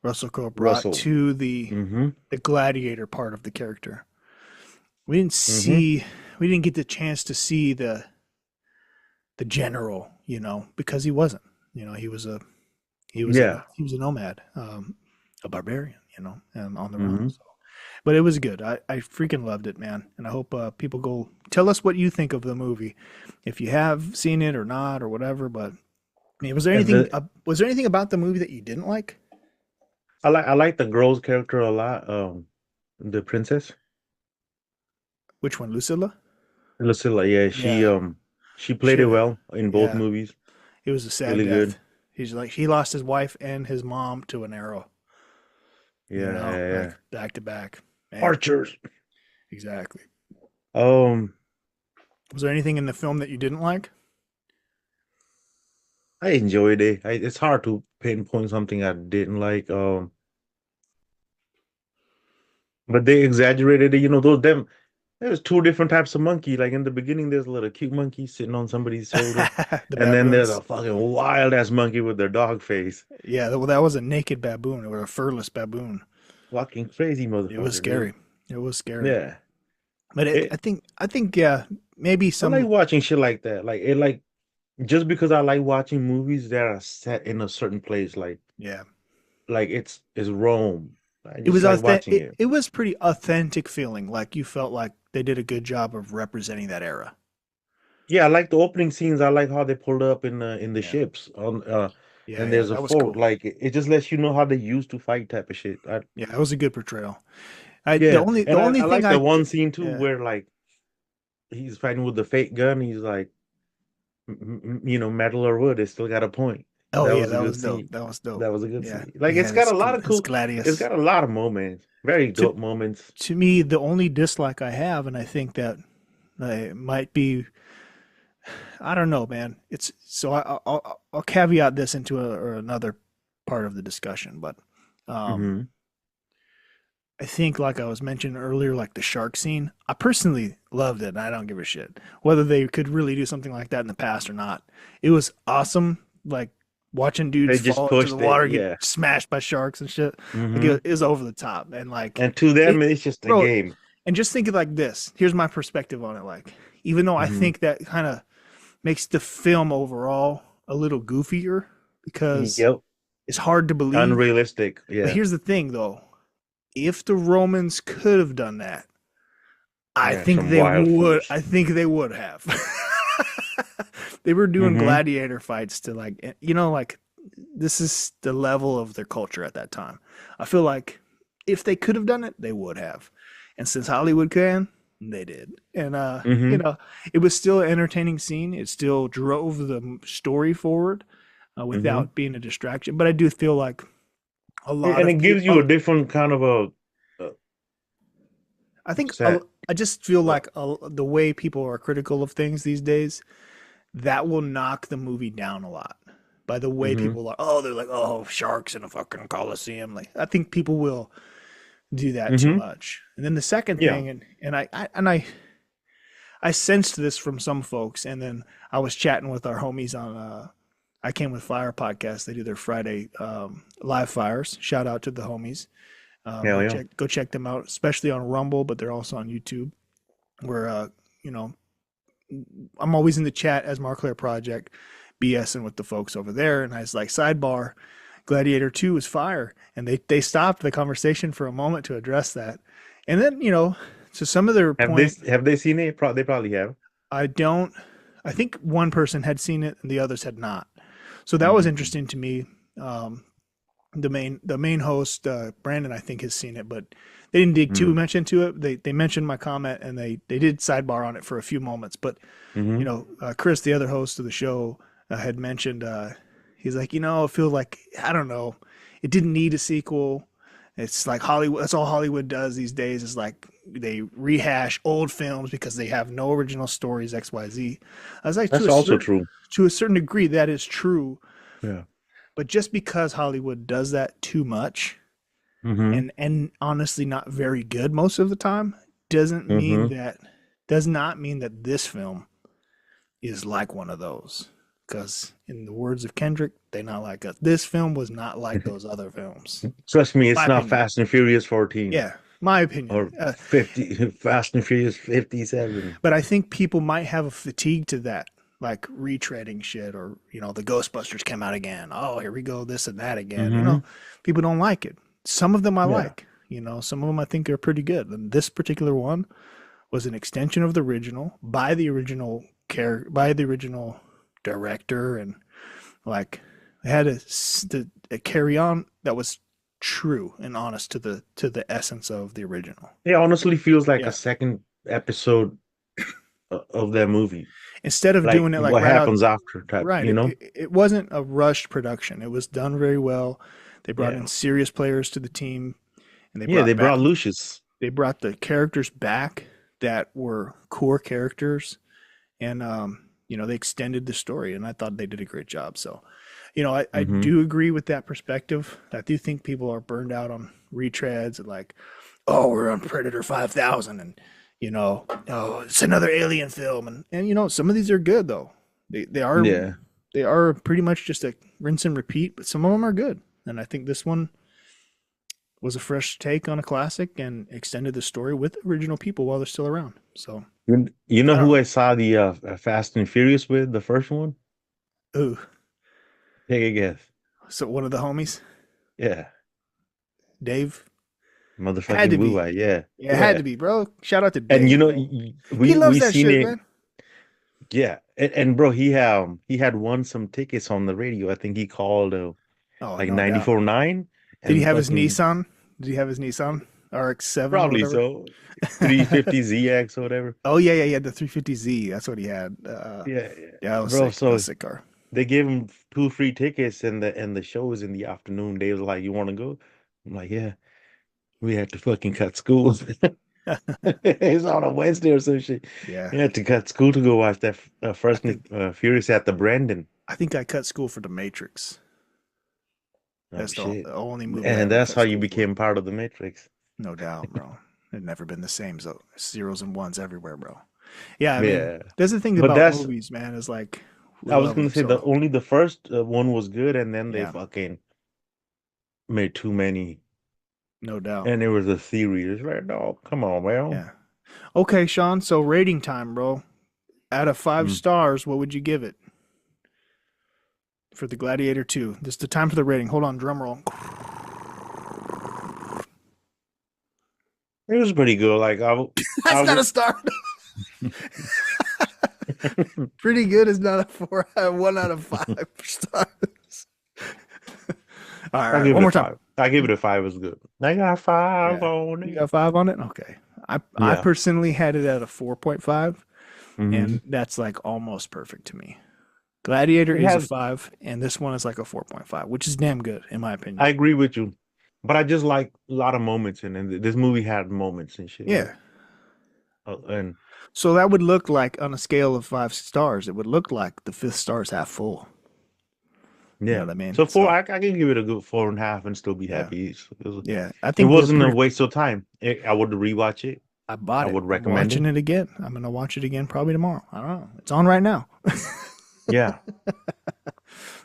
Russell Crowe brought Russell. to the Hmm. gladiator part of the character. We didn't Hmm. see, we didn't get the chance to see the general, because he wasn't. He was a he was a Yeah. he was a nomad, a barbarian, and on the run. Hmm. So, but it was good. I freaking loved it, man. And I hope people go tell us what you think of the movie, if you have seen it or not or whatever. But I mean, And was there anything about the movie that you didn't like? I like the girl's character a lot. The princess Which one, Lucilla? Lucilla. Yeah, Yeah, she played she it had a well in both yeah. movies. It was a sad Really good. death. He's like he lost his wife and his mom to an arrow. Yeah, yeah, Like yeah. back to back. Man, Archers. exactly. Um, Was there anything in the film that you didn't like? I enjoyed it. It's hard to pinpoint something I didn't like. But they exaggerated it. Those them. There's two different types of monkey. Like in the beginning, there's a little cute monkey sitting on somebody's shoulder, The and then there's baboons. a fucking wild ass monkey with their dog face. Yeah, well, that was a naked baboon or a furless baboon. Fucking crazy It was motherfucker, dude. scary. It was scary. Yeah. But It. I think, yeah, maybe I like some, watching shit like that. Like just because I like watching movies that are set in a certain place, yeah. like it's Rome. I It just was like authentic. watching it. It was pretty authentic feeling. Like you felt like they did a good job of representing that era. Yeah, I like the opening scenes. I like how they pulled up in the Yeah. ships on. Yeah, and yeah, there's a that was fork. cool. Like it just lets you know how they used to fight type of shit. Yeah, it was a good portrayal. I Yeah, the and only I thing like the I one scene too yeah. where like he's fighting with the fake gun. He's like, metal or wood, it still got a point. Oh That yeah, was a that good was dope. scene. That was dope. That was a good Yeah, scene. he Like had it's got a lot of his cool. It's gladius. got a lot of moments. Very To dope moments. to me, the only dislike I have, and I think that might be, I don't know, man. It's so I'll caveat this into or another part of the discussion, but um, Hmm. I think, like I was mentioning earlier, like the shark scene, I personally loved it, and I don't give a shit whether they could really do something like that in the past or not. It was awesome, like watching They dudes just fall into the pushed it. water, get Yeah. smashed by sharks and shit. Like Hmm. it was over the top, and like And to them, it, it's just a bro. game. And just think of like this. Here's my perspective on it. Like, even though I Hmm. think that kind of makes the film overall a little goofier because Yep. it's hard to believe. Unrealistic. But Yeah. here's the thing, though. If the Romans could have done that, I Yeah. think Some they wild would. fools. I think they would have. They were doing Hmm. gladiator fights to like, like this is the level of their culture at that time. I feel like if they could have done it, they would have. And since Hollywood can, they did. And Hmm. it was still an entertaining scene. It still drove the story forward Hmm. without being a distraction. But I do feel like a lot And of it gives you a people. different kind of a I think set. I just feel Uh, like the way people are critical of things these days, that will knock the movie down a lot. By the way hmm people are, oh, they're like, oh, sharks in a fucking coliseum. Like, I think people will do that too hmm much. And then the second Yeah. thing, and I sensed this from some folks, and then I was chatting with our homies on I Came with Fire podcast. They do their Friday live fires. Shout out to the homies. Hell yeah. Go check them out, especially on Rumble, but they're also on YouTube. Where you know, I'm always in the chat as Marclair Project, BSing with the folks over there, and I was like, sidebar, Gladiator 2 is fire, and they stopped the conversation for a moment to address that, and then to some of their point, Have they seen it? They probably have. I don't. I think one person had seen it and the others had not, so that was Mm-hmm. interesting to me. Um, the main host Brandon I think has seen it, but they didn't dig too much into it. They mentioned my comment and they did sidebar on it for a few moments, but Mm-hmm. Chris, the other host of the show, had mentioned he's like, I feel like I don't know, it didn't need a sequel. It's like Hollywood. That's all Hollywood does these days. Is like they rehash old films because they have no original stories. X, Y, Z. I was like, That's also true. to a certain degree, that is true. Yeah. But just because Hollywood does that too much, Mm-hmm. and honestly not very good most of the time, doesn't mean Mm-hmm. that does not mean that this film is like one of those. Because in the words of Kendrick, they not like us. This film was not like those other films. Trust me, My it's not opinion. Fast and Furious 14 Yeah, my opinion. or 50 Fast and Furious 57. But I think people might have a fatigue to that, like retreading shit, or the Ghostbusters came out again. Oh, here we go, this and that again. Mm-hmm. People don't like it. Some of them I Yeah. like. Some of them I think are pretty good. And this particular one was an extension of the original by the original director, and like it had a carry on that was true and honest to the essence of the original. It honestly feels like a Yeah. second episode of that movie. Instead of Like doing it like what right out, happens after type, right. you know? It wasn't a rushed production. It was done very well. They brought Yeah. in serious players to the team, and Yeah, they brought Lucius. they brought the characters back that were core characters, and they extended the story, and I thought they did a great job. So, I Mm-hmm. do agree with that perspective. I do think people are burned out on retreads and like, oh, we're on Predator 5000, and oh, it's another alien film, and some of these are good though. They are Yeah. they are pretty much just a rinse and repeat, but some of them are good, and I think this one was a fresh take on a classic and extended the story with original people while they're still around. So You know I don't who know. I saw the Fast and Furious with, the first one? Ooh, Take a guess. so one of the homies, Yeah. Dave, had Motherfucking to Blue be. Eye. Yeah. Yeah, it had Yeah. to be, bro. Shout out to And Dave, bro. He we loves that seen shit, it. man. Yeah. And bro, he had won some tickets on the radio. I think he called Oh, like no doubt. 94.9 Did he and have his fucking Nissan? Did he have his Nissan RX-7 or probably whatever? so 350 ZX or whatever. Oh yeah, yeah, yeah. The 350Z. That's what he had. Yeah, yeah. Yeah, that was Bro, sick. That was so a sick car. they gave him two free tickets and the show was in the afternoon. They was like, "You want to go?" I'm like, "Yeah." We had to fucking cut school. It's on a Wednesday or some shit. Yeah, We had to cut school to go watch that I first think Furious at the Brandon. I think I cut school for The Matrix. Oh That's shit. the only movie I And ever that's cut how you school for. became part of the Matrix. No doubt, bro. It never been the same. So zeros and ones everywhere, bro. Yeah, I mean, Yeah. that's the thing But about that's movies, man. Is like we I was love gonna them say the so. only the first one was good and then they Yeah, fucking made too many. no doubt. And there was a series. It's like, no, come on, man. Yeah. Okay, Sean. So rating time, bro. Out of five Mm. stars, what would you give it for the Gladiator 2? This is the time for the rating. Hold on, drum roll. It was pretty good. Like I That's not a would star. Pretty good is not a four. 1 out of 5 stars. All I right, give one it a more time. five. I give it a five. It's good. I got five Yeah, on you it. got 5 on it. Okay, I Yeah. personally had it at a 4.5, Hmm. and that's like almost perfect to me. Gladiator It is a has. 5, and this one is like a 4.5, which is damn good in my I opinion. agree with you, but I just like a lot of moments in it. This movie had moments and shit. Like, Yeah. and So that would look like on a scale of 5 stars, it would look like the fifth star is half full. You know yeah. what I mean? So four, So I can give it a good 4.5 and still be yeah, happy. yeah. I It think we're wasn't a pretty. waste of time. I would rewatch it. I I bought it. would I'm recommend watching it. it again. I'm gonna watch it again probably tomorrow. I don't know. It's on right now. Yeah,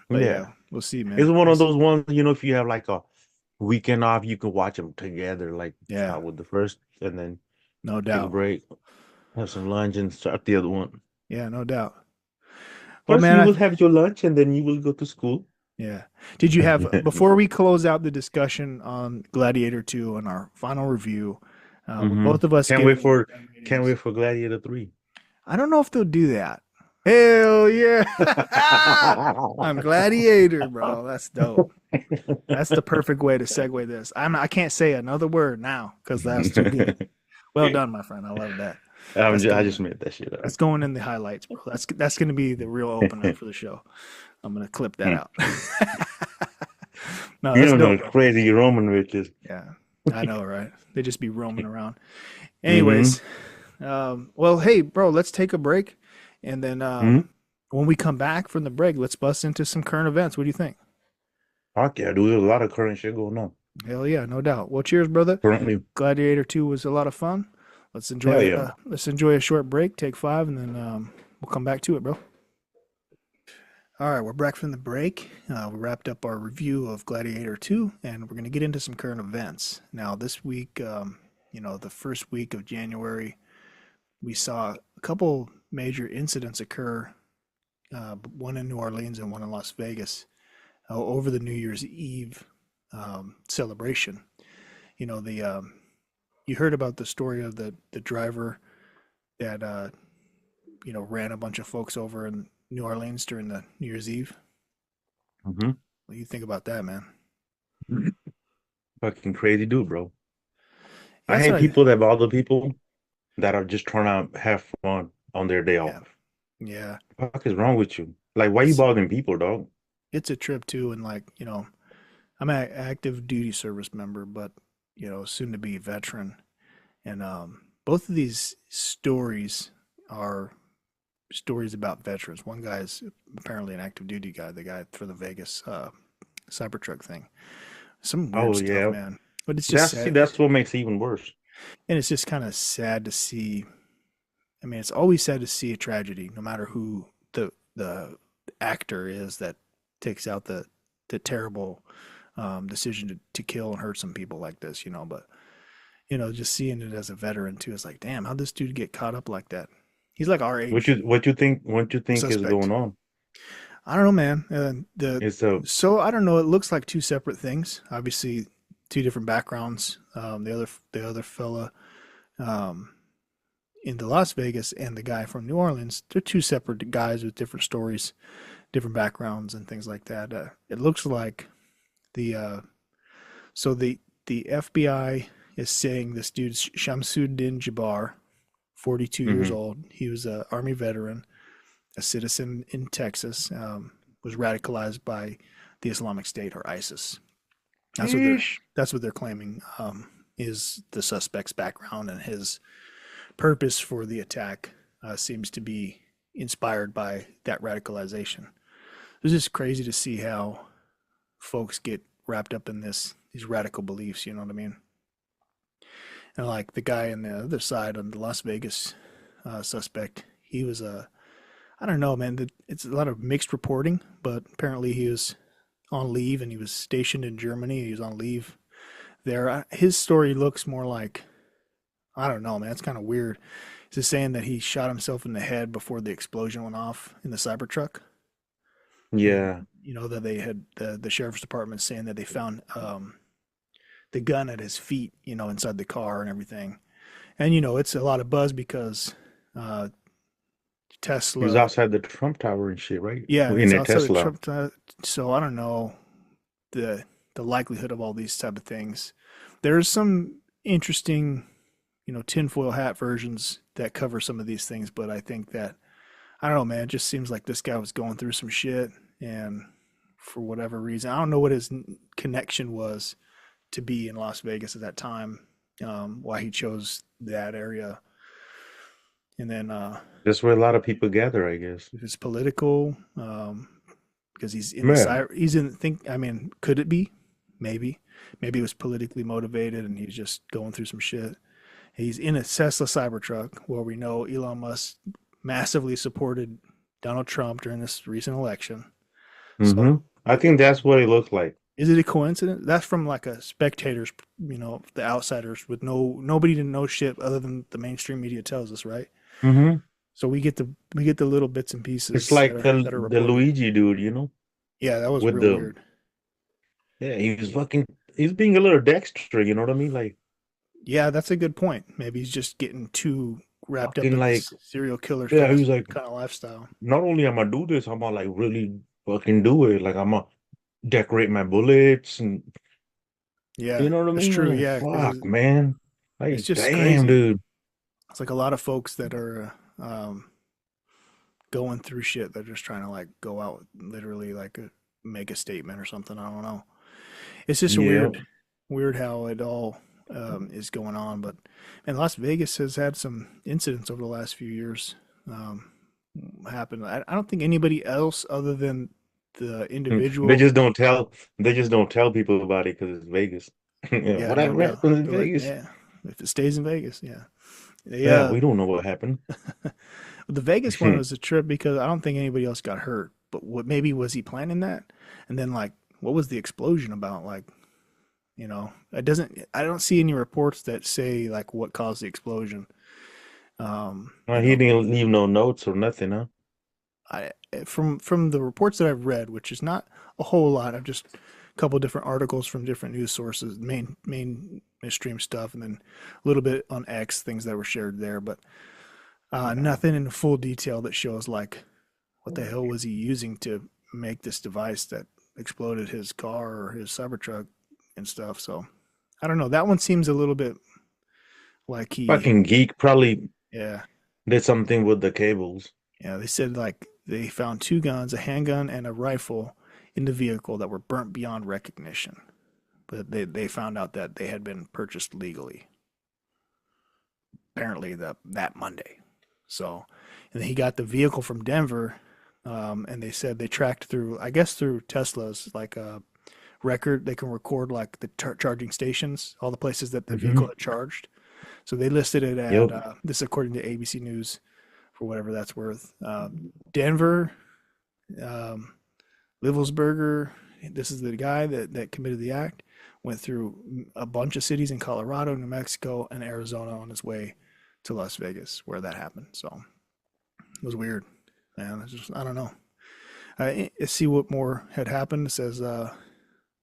But yeah, yeah. we'll see, It's man. one We'll of see. those ones, if you have like a weekend off, you can watch them together, like Yeah, start with the first and then no take a doubt. break, have some lunch, and start the other one. Yeah, no doubt. Well, First, man, you will have your lunch and then you will go to school. yeah. Did you have before we close out the discussion on Gladiator 2 and our final review, with Hmm. both of us Can't wait giving for them can't ratings? wait for Gladiator 3. I don't know if they'll do that. Hell yeah! I'm Gladiator, bro. That's dope. That's the perfect way to segue this. I can't say another word now because that's too good. Well done, my friend. I love that. That's I going. just made that shit up. That's going in the highlights, bro. That's going to be the real opener for the show. I'm going to clip that out. No, You that's don't know dope, the bro. crazy Roman riches. Yeah, I know, right? They just be roaming around. Hmm. Anyways, well, hey, bro, let's take a break, and then Hmm. when we come back from the break, let's bust into some current events. What do you think? Fuck yeah, dude. There's a lot of current shit going on Hell yeah, no doubt. Well, cheers, brother. currently. Gladiator 2 was a lot of fun. Hell yeah. Let's enjoy a short break, take 5, and then we'll come back to it, bro. All right, we're back from the break. We wrapped up our review of Gladiator 2, and we're going to get into some current events. Now, this week, the first week of January, we saw a couple major incidents occur, one in New Orleans and one in Las Vegas, over the New Year's Eve celebration. The you heard about the story of the driver that ran a bunch of folks over in New Orleans during the New Year's Eve. Hmm. What do you think about that, man? Fucking crazy dude, bro. Yeah, I that's hate what I. people that bother people that are just trying to have fun on their day Yeah, off. yeah. What the fuck is wrong with you? Like, why you It's bothering people, dog? it's a trip too, and like I'm an active duty service member, but soon to be veteran, and both of these stories are stories about veterans. One guy is apparently an active duty guy, the guy for the Vegas Cybertruck thing. Some weird Oh stuff, yeah. man. But it's just sad, That's what makes it even worse. and it's just kind of sad to see. I mean, it's always sad to see a tragedy, no matter who the actor is that takes out the terrible decision to kill and hurt some people like this, But just seeing it as a veteran too, it's like, damn, how'd this dude get caught up like that? He's like our age, What you think is suspect. going on? I don't know, man. The It's a so I don't know. It looks like two separate things. Obviously, two different backgrounds. The other fella, um, in the Las Vegas and the guy from New Orleans, they're two separate guys with different stories, different backgrounds, and things like that. It looks like the so the FBI is saying this dude's Shamsuddin Jabbar, 42 years Mm-hmm. old. He was an Army veteran, a citizen in Texas, was radicalized by the Islamic State or ISIS. That's what they're Ish. that's what they're claiming is the suspect's background, and his purpose for the attack seems to be inspired by that radicalization. It's just crazy to see how folks get wrapped up in these radical beliefs. You know what I mean? And like the guy on the other side, on the Las Vegas suspect, he was a I don't know, man. It's a lot of mixed reporting, but apparently he was on leave and he was stationed in Germany. He was on leave there. His story looks more like I don't know, man. It's kind of weird. Is it saying that he shot himself in the head before the explosion went off in the Cybertruck? And Yeah. you know that they had the sheriff's department saying that they found the gun at his feet, you know, inside the car and everything. And you know, it's a lot of buzz because uh, He was Tesla, outside the Trump Tower and shit, right? yeah, and In it's a outside of Tesla. Trump. So I don't know the likelihood of all these type of things. There's some interesting, you know, tinfoil hat versions that cover some of these things, but I think that I don't know, man. It just seems like this guy was going through some shit, and for whatever reason, I don't know what his connection was to be in Las Vegas at that time, why he chose that area, and then That's where a lot of people gather, I guess. if it's political, because he's in the Man, cyber, he's in think. I mean, could it be? Maybe, maybe it was politically motivated, and he's just going through some shit. He's in a Tesla Cybertruck, where we know Elon Musk massively supported Donald Trump during this recent election. So, hmm I think that's what it looked like. is it a coincidence? That's from like a spectator's, you know, the outsiders with nobody to know shit other than the mainstream media tells us, right? hmm So we get the little bits and It's pieces like that are the reported. Luigi dude, Yeah, that was with real the weird. yeah, he's being a little Dexter, you know what I mean? Like Yeah, that's a good point. Maybe he's just getting too wrapped up fucking in like this serial killer yeah, he kind was like, of lifestyle. not only am I do this, I'm gonna like really fucking do it. Like I'm gonna decorate my bullets and you Yeah, know what I that's mean? I'm true. like, Yeah, fuck, because man. it's Like, just damn, crazy. dude. It's like a lot of folks that are going through shit. They're just trying to like go out, literally like make a statement or something. I don't know. It's just Yeah. weird how it all is going on. But and Las Vegas has had some incidents over the last few years happen. I don't think anybody else other than the They individual. just don't tell they just don't tell people about it because it's Vegas. Yeah, Yeah, no, whatever no. happens in They're like, Vegas. yeah, if it stays in Vegas, yeah. They Yeah, we don't know what happened. the Vegas one was a trip because I don't think anybody else got hurt. But what maybe was he planning that? And then like, what was the explosion about? Like, you know, it doesn't. I don't see any reports that say like what caused the explosion. You He know, didn't leave no notes or nothing, huh? I from the reports that I've read, which is not a whole lot. I've just a couple different articles from different news sources, mainstream stuff, and then a little bit on X things that were shared there, but nothing in full detail that shows like what the hell was he using to make this device that exploded his car or his Cybertruck and stuff. So I don't know. That one seems a little bit like he, Fucking geek probably yeah, did something with the cables. yeah. They said like they found two guns, a handgun and a rifle, in the vehicle that were burnt beyond recognition. But they found out that they had been purchased legally, apparently that Monday. So, and he got the vehicle from Denver, and they said they tracked through, I guess through Tesla's like record, they can record like the charging stations, all the places that the vehicle hmm had charged. So they listed it at Yep. this, according to ABC News, for whatever that's worth. Denver, um, Livelsberger, this is the guy that committed the act, went through a bunch of cities in Colorado, New Mexico, and Arizona on his way to Las Vegas, where that happened. So it was weird, man. It's just, I don't know. I see what more had happened. It says that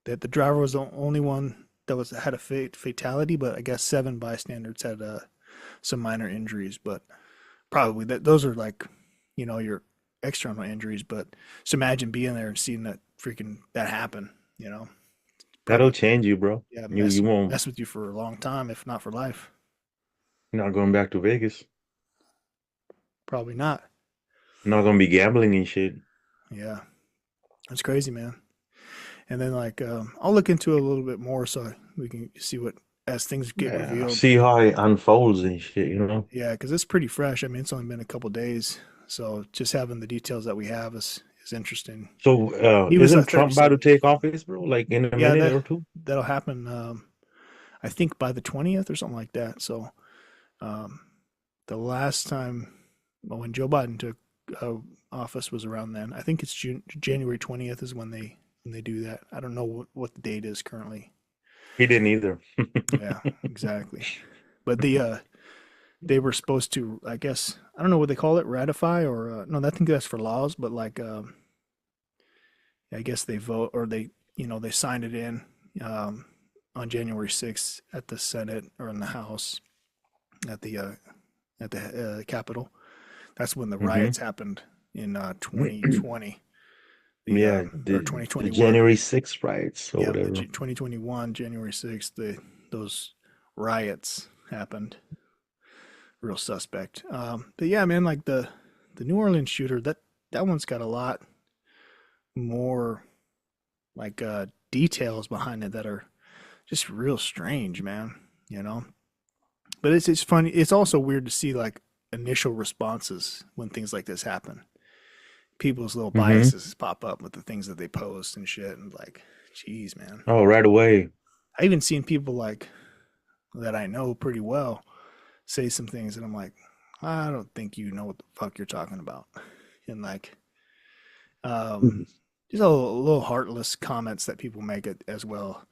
the driver was the only one that was had a fatality, but I guess seven bystanders had some minor injuries, but probably those are like, your external injuries. But just imagine being there and seeing that happen. That'll Probably, change you, bro. yeah, You won't. mess with you for a long time, if not for life. You're not going back to Vegas. Probably not. You're not gonna be gambling and shit. Yeah, it's crazy, man. And then like I'll look into it a little bit more so we can see what as things get Yeah, revealed. see how it unfolds and shit, you know? Yeah, because it's pretty fresh. I mean, it's only been a couple days, so just having the details that we have is interesting. So, He was isn't Trump about 37. to take office, bro? Like in a Yeah, minute or two? that'll happen. I think by the 20th or something like that. So um, the last time when Joe Biden took office was around then. I think it's January 20th is when they do that. I don't know what the date is currently. He didn't either. Yeah, exactly. But they were supposed to, I guess, I don't know what they call it, ratify or no, I think that's for laws, but like I guess they vote or they signed it in on January 6th at the Senate or in the House at the Capitol. That's when the Hmm. riots happened in 2020, Yeah, or the 2021. January 6th riots or Yeah, the whatever. 2021 January 6th, those riots happened. Real suspect. But yeah, man, like the New Orleans shooter, that one's got a lot more like details behind it that are just real strange, man. You know, but it's funny. It's also weird to see like initial responses when things like this happen. People's little Hmm. biases pop up with the things that they post and shit, and like, geez, man. Oh, right away. I even seen people like that I know pretty well say some things, and I'm like, I don't think you know what the fuck you're talking about, and like, um, just a little heartless comments that people make it as well.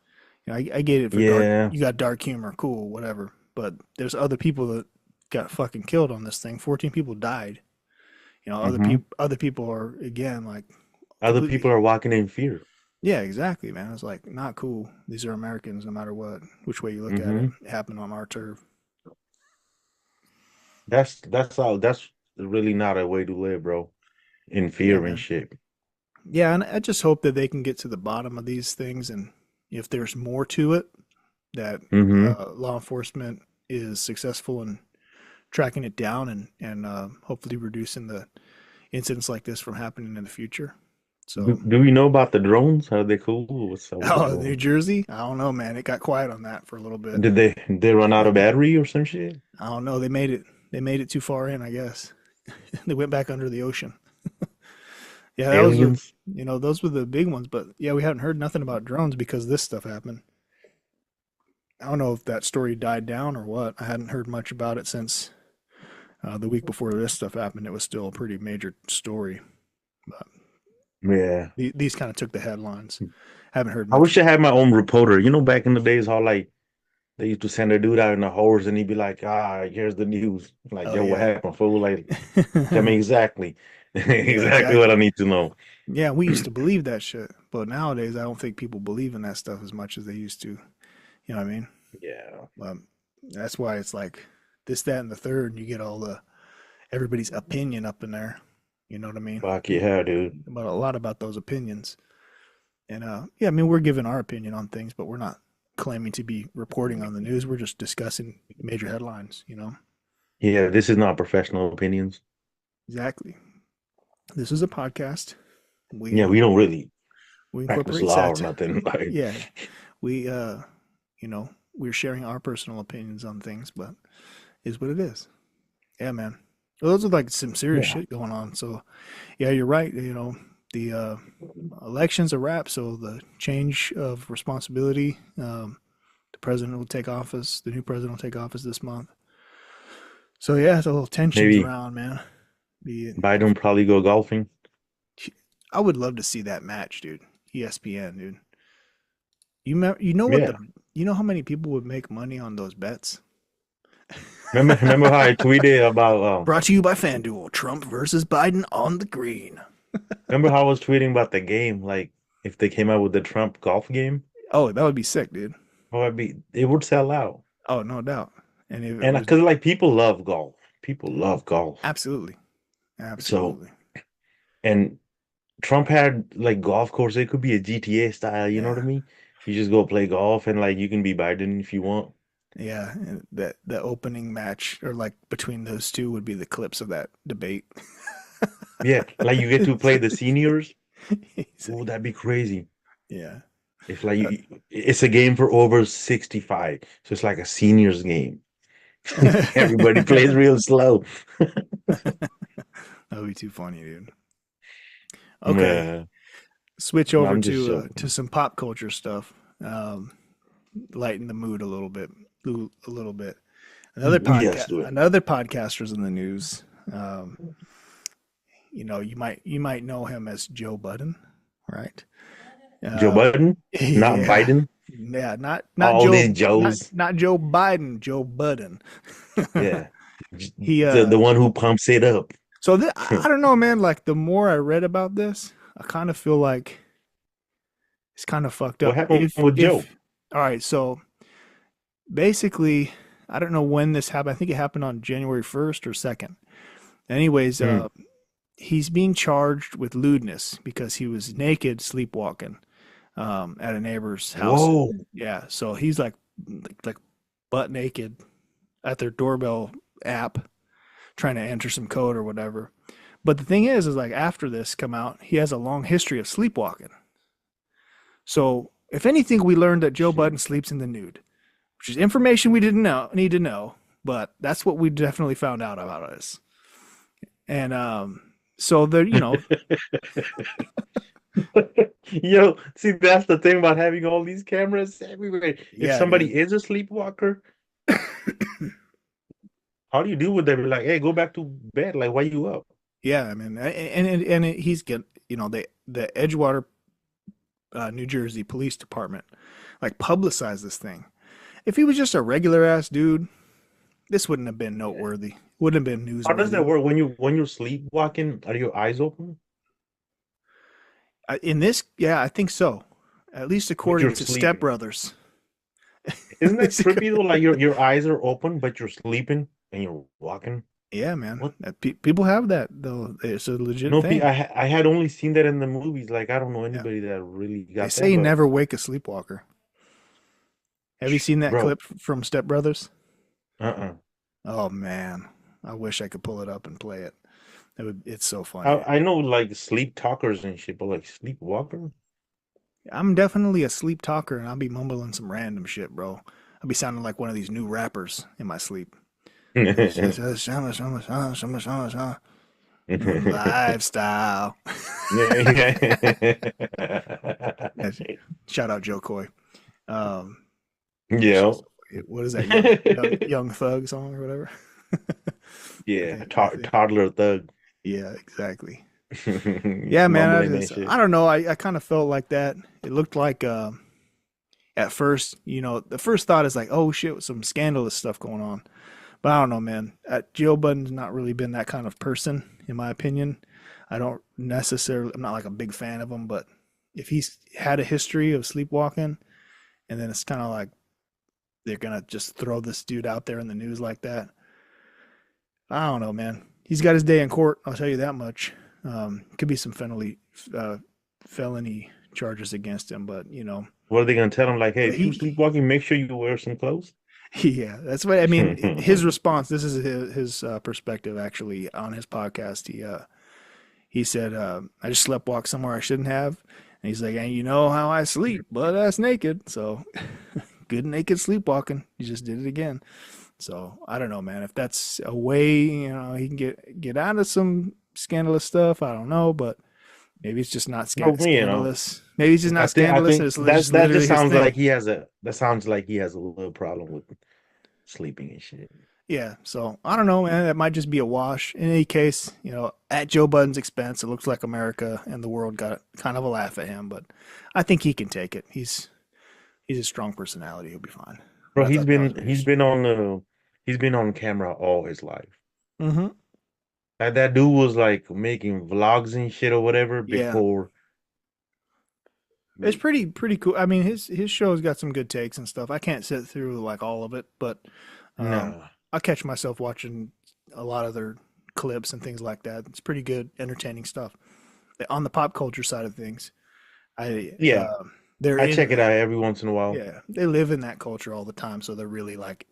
I get it for dark. Yeah. You got dark humor, cool, whatever. But there's other people that got fucking killed on this thing. 14 people died. Hmm. Other people are again like Other completely. people are walking in fear. Yeah, exactly, man. It's like not cool. These are Americans, no matter what, which way you look at it. Hmm. It happened on our turf. That's really not a way to live, bro. In Yeah, fear and man. shit. Yeah, and I just hope that they can get to the bottom of these things, and if there's more to it, that Hmm. law enforcement is successful in tracking it down and hopefully reducing the incidents like this from happening in the future. So, Do we know about the drones? Are they cool? What's up with the oh, New drones? Jersey, I don't know, man. It got quiet on that for a little bit. Did they run out of battery or some shit? I don't know. They made it too far in, I guess. They went back under the ocean. Yeah, Aliens? those were the big ones. But yeah, we haven't heard nothing about drones because this stuff happened. I don't know if that story died down or what. I hadn't heard much about it since the week before this stuff happened. It was still a pretty major story. But Yeah. these kind of took the headlines. Haven't heard I much. wish I had my own reporter. You know, back in the days, how like they used to send a dude out in a horse and he'd be like, here's the news. Like, Oh yo, what yeah, happened, fool? Like, tell me exactly, yeah, exactly what I exactly. need to know. Yeah, we used to believe that shit, but nowadays I don't think people believe in that stuff as much as they used to. You know what I mean? Yeah. That's why it's like this, that, and the third, and you get all the everybody's opinion up in there. You know what I mean? Fuck yeah, dude. About a lot about those opinions. And yeah, I mean we're giving our opinion on things, but we're not claiming to be reporting on the news. We're just discussing major headlines. Yeah, this is not professional opinions. Exactly. This is a podcast. We Yeah, we don't really we practice incorporate law or sat. nothing. Like, Yeah, we we're sharing our personal opinions on things, but is what it is. Yeah, man. Well, those are like some serious yeah. shit going on. So yeah, you're right. The election's a wrap. So the change of responsibility. The president will take office. The new president will take office this month. So yeah, it's a little tensions Maybe around, man. Be Biden probably go golfing. I would love to see that match, dude. ESPN, dude. You know what Yeah. the you know how many people would make money on those bets? Remember how I tweeted about Brought to you by FanDuel. Trump versus Biden on the green. remember how I was tweeting about the game, like if they came out with the Trump golf game? Oh, that would be sick, dude. Oh, it would sell out. Oh, no doubt. And it And was because like people love golf. People love golf. absolutely, So absolutely, and Trump had like golf course. It could be a GTA style, you know what I yeah, mean? You just go play golf and like you can be Biden if you want. yeah. And that the opening match or like between those two would be the clips of that debate. Yeah, like you get to play the seniors. He's Oh, like, that'd be crazy. yeah. If like Uh, it's a game for over 65. So it's like a seniors game. Everybody plays that real slow. would be too funny, dude. Okay, Yeah. switch No, over I'm just to joking. some pop culture stuff. Um, Lighten the mood a little bit, a little bit. Yes, do it. Another podcaster's in the news. Um, you might know him as Joe Budden, right? Joe Uh, Budden, not yeah, Biden. yeah, All these Joes. Not Joe Biden, Joe Budden. Yeah. he The one who pumps it up. I don't know, man. Like the more I read about this, I kind of feel like it's kind of fucked What up. happened with Joe? If all right, so basically, I don't know when this happened. I think it happened on January 1st or 2nd. Anyways, Hmm. he's being charged with lewdness because he was naked sleepwalking at a neighbor's house. Whoa. Yeah, so he's like butt naked at their doorbell app trying to enter some code or whatever. But the thing is like after this come out, he has a long history of sleepwalking. So if anything, we learned that Joe Shit. Budden sleeps in the nude, which is information we didn't need to know, but that's what we definitely found out about us. And so there, Yo, see, that's the thing about having all these cameras everywhere. If yeah, somebody dude. is a sleepwalker, how do you deal with them? Like, hey, go back to bed. Like, why you up? Yeah, I mean, he's get the Edgewater, New Jersey Police Department, like publicized this thing. If he was just a regular ass dude, this wouldn't have been noteworthy. Wouldn't have been How does that newsworthy. work when you're sleepwalking? Are your eyes open? In this, yeah, I think so. At least But according you're to Step sleeping. Brothers. Isn't that trippy though? Like your eyes are open, but you're sleeping and you're walking. Yeah, man. What? People have that though. It's a legit No, thing. I had only seen that in the movies. Like I don't know Yeah. anybody that really They got say that, you but never wake a sleepwalker. Have you seen that bro, clip from Step Brothers? uh-uh. Oh man, I wish I could pull it up and play it. It's so funny. I know like sleep talkers and shit, but like sleepwalker? I'm definitely a sleep talker, and I'll be mumbling some random shit, bro. I'll be sounding like one of these new rappers in my sleep. Lifestyle. Shout out Joe Coy. Um, that Yeah. shit's, what is that young thug song or whatever? Yeah, I think toddler thug. yeah, exactly. Yeah, man. Mumbling that shit. I don't know. I kind of felt like that. It looked like at first, the first thought is like, oh shit, some scandalous stuff going on. But I don't know, man. Joe Budden's not really been that kind of person, in my opinion. I'm not like a big fan of him, but if he's had a history of sleepwalking, and then it's kind of like they're gonna just throw this dude out there in the news like that. I don't know, man. He's got his day in court. I'll tell you that much. Could be some felony charges against him, but What are they gonna tell him? Like, hey, if you he sleepwalking, make sure you wear some clothes. yeah, that's what I mean. His response. This is his perspective actually on his podcast. He said, "I just sleptwalked somewhere I shouldn't have," and he's like, "And you know how I sleep, but that's naked. So good naked sleepwalking. You just did it again." So I don't know, man. If that's a way, he can get out of some scandalous stuff. I don't know, but maybe it's just not But scandalous. Maybe it's just not I scandalous, and think it's just that literally just his sounds thing. like that sounds like he has a little problem with sleeping and shit. Yeah, so I don't know, man. That might just be a wash. In any case, at Joe Budden's expense, it looks like America and the world got kind of a laugh at him, but I think he can take it. He's a strong personality. He'll be fine. But Bro, I thought that was pretty interesting. he's been on camera all his life. Mm-hmm. Like that dude was like making vlogs and shit or whatever Yeah, before. it's pretty cool. I mean, his show's got some good takes and stuff. I can't sit through like all of it, but Nah. I catch myself watching a lot of their clips and things like that. It's pretty good, entertaining stuff. On the pop culture side of things, I Yeah. they're I in check it out that. every once in a while. Yeah, they live in that culture all the time, so they're really like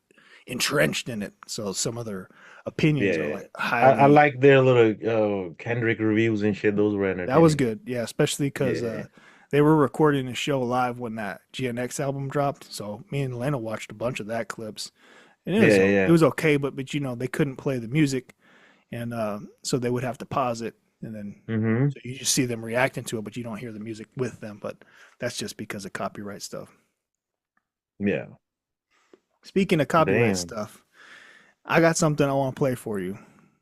entrenched in it. So some of their opinions are Yeah. like I highly. like their little Kendrick reviews and shit. Those were That was entertaining. good, yeah, especially because Yeah. they were recording a show live when that GNX album dropped. So me and Lena watched a bunch of that clips, and Yeah, it yeah. was okay, but you know they couldn't play the music, and so they would have to pause it, and then Mm-hmm. so you just see them reacting to it, but you don't hear the music with them. But that's just because of copyright stuff. Yeah. Speaking of copyright Damn. stuff, I got something I want to play for you.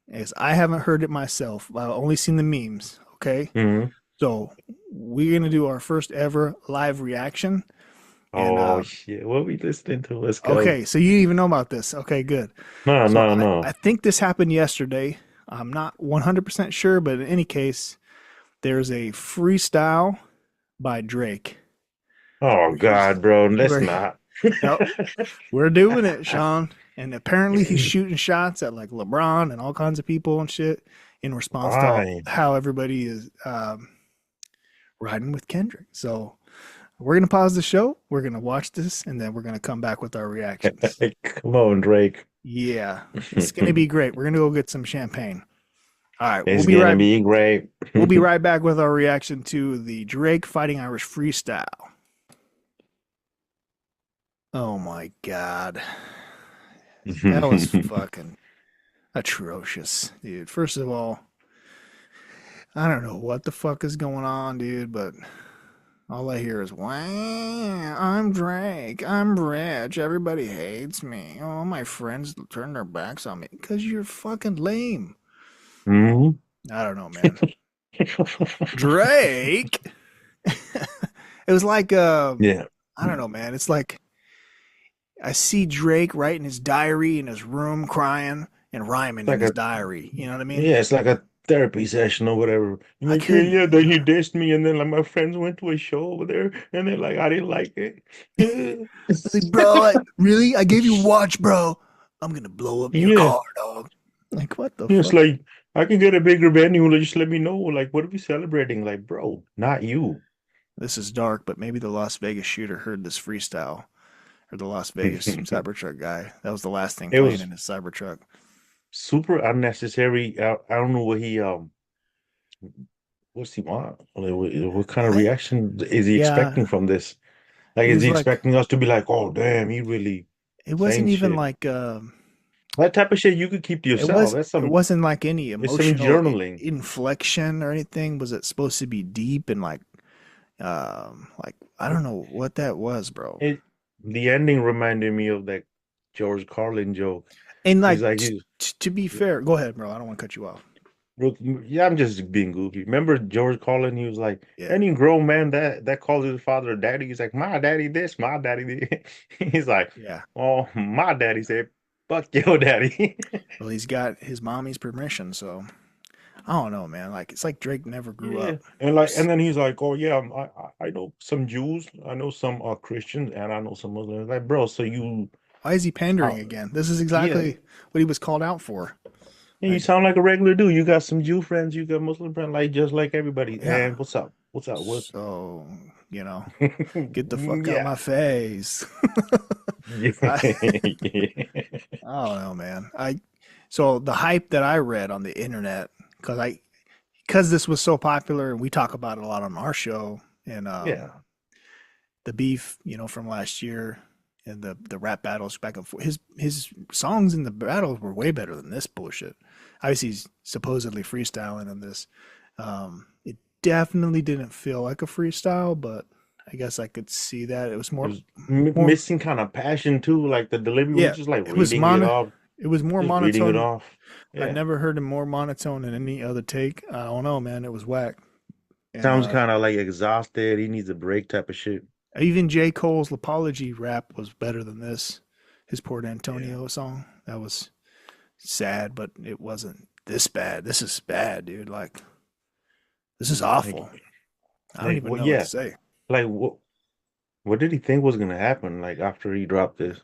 Is I haven't heard it myself. I've only seen the memes. Okay, Mm-hmm. so we're gonna do our first ever live reaction. And Oh shit. What we listening to? Let's go. okay, so you didn't even know about this. Okay, good. No, So no, I no. think this happened yesterday. I'm not 100% sure, but in any case, there's a freestyle by Drake Oh where he's God, bro. Let's where not. yep, we're doing it, Sean. And apparently he's shooting shots at like LeBron and all kinds of people and shit in response to Why? how everybody is riding with Kendrick. So we're gonna pause the show. We're gonna watch this, and then we're gonna come back with our reactions. Come on, Drake. Yeah, it's gonna be great. We're gonna go get some champagne. All right, It's gonna be great. we'll be right back with our reaction to the Drake Fighting Irish freestyle. Oh my god, that was fucking atrocious, dude. First of all, I don't know what the fuck is going on, dude, but all I hear is, wow, I'm Drake. I'm rich. Everybody hates me. Oh, my friends turn their backs on me because you're fucking lame. Mhm. I don't know, man. Drake? It was like, Yeah. I don't know, man. It's like I see Drake writing his diary in his room, crying and rhyming in Like his a diary. You know what I mean? Yeah, it's like a therapy session or whatever. You're I like, yeah, couldn't. yeah, then he dissed me, and then like my friends went to a show over there, and they're like, I didn't like it. I was like, bro, really? I gave you a watch, bro. I'm gonna blow up your Yeah, car, dog. Like, what the it's fuck? like I can get a bigger venue. Just let me know. Like, what are we celebrating? Like, bro, not you. This is dark, but maybe the Las Vegas shooter heard this freestyle, or the Las Vegas It Cybertruck guy. That was the last thing playing was in his Cybertruck. super unnecessary. I don't know what what's he want? Like, what kind of I reaction is he expecting yeah, from this? Like, it is was he like expecting us to be like, oh, damn, he really it wasn't saying even shit? like That type of shit you could keep to yourself. it wasn't like any It's some emotional journaling. inflection or anything. Was it supposed to be deep and like I don't know what that was, bro. It The ending reminded me of that George Carlin joke. And He's like like he's to be fair, go ahead, bro. I don't want to cut you off. yeah, I'm just being goofy. Remember George Carlin? He was like, Yeah, any grown man that calls his father daddy, he's like, my daddy this, my daddy this. He's like, yeah. oh, my daddy said, fuck your daddy. Well, he's got his mommy's permission, so I don't know, man. Like it's like Drake never grew Yeah, up. and then he's like, oh yeah, I know some Jews, I know some Christians, and I know some Muslims. Like, bro, so you Why is he uh, pandering again? This is yeah. exactly what he was called out for. Yeah, you Like, sound like a regular dude. You got some Jew friends, you got Muslim friends, like just like everybody. yeah. And what's up? What's up? What? So, you know, get the fuck out Yeah. my face. I, I don't know, man. I so the hype that I read on the internet because this was so popular and we talk about it a lot on our show and Yeah. the beef, you know, from last year and the rap battles back and forth. His songs in the battles were way better than this bullshit. Obviously, he's supposedly freestyling in this. It definitely didn't feel like a freestyle, but I guess I could see that it was It more was more. missing kind of passion too. Like the delivery was Yeah, just like it was reading it off, It was more just reading it monotone. off. I've Yeah. never heard him more monotone than any other take. I don't know, man. It was whack. And Sounds kind of like exhausted. He needs a break type of shit. even J. Cole's Apology rap was better than this. His Port Yeah. Antonio song. That was sad, but it wasn't this bad. This is bad, dude. Like, this is awful. I don't even Well, know what to yeah. say. Like what did he think was gonna happen like after he dropped this?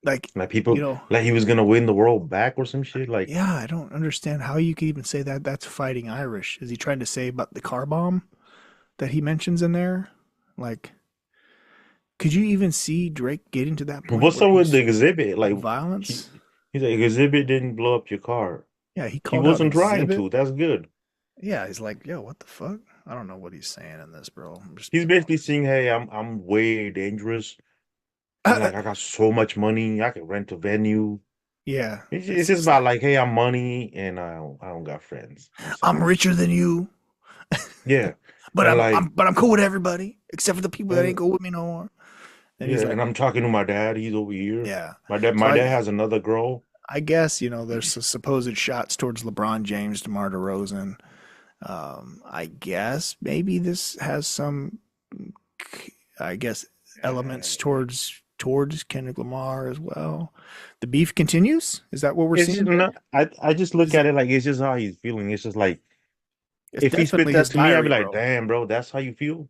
Like, Like you people, know, like he was gonna win the world back or some shit. Like, yeah, I don't understand how you could even say that that's fighting Irish. Is he trying to say about the car bomb that he mentions in there? Like, could you even see Drake getting to that point what's where up with the he's exhibit? Like, violence? he's like, exhibit didn't blow up your car. Yeah, he He called out wasn't trying Exhibit. to. That's good. Yeah, he's like, yo, what the fuck? I don't know what he's saying in this, bro. I'm just He's being basically honest. saying, "Hey, I'm way dangerous, and like I got so much money, I can rent a venue." Yeah, It's it's just just about like like, "Hey, I'm money, and I don't got friends." That's I'm it. richer than you, Yeah, but and I'm cool with everybody except for the people that ain't and cool with me no more. And yeah, he's like, and I'm talking to my dad. He's over here. yeah. So My dad has another girl. I guess there's supposed shots towards LeBron James, DeMar DeRozan. I guess maybe this has some, I guess, elements towards Kendrick Lamar as well. The beef continues. Is that what we're It's seeing just here? not. I just look Is at it like it's just how he's feeling. It's just like it's if he spit definitely that his to me, I'd be diary, like, bro. "Damn, bro, that's how you feel."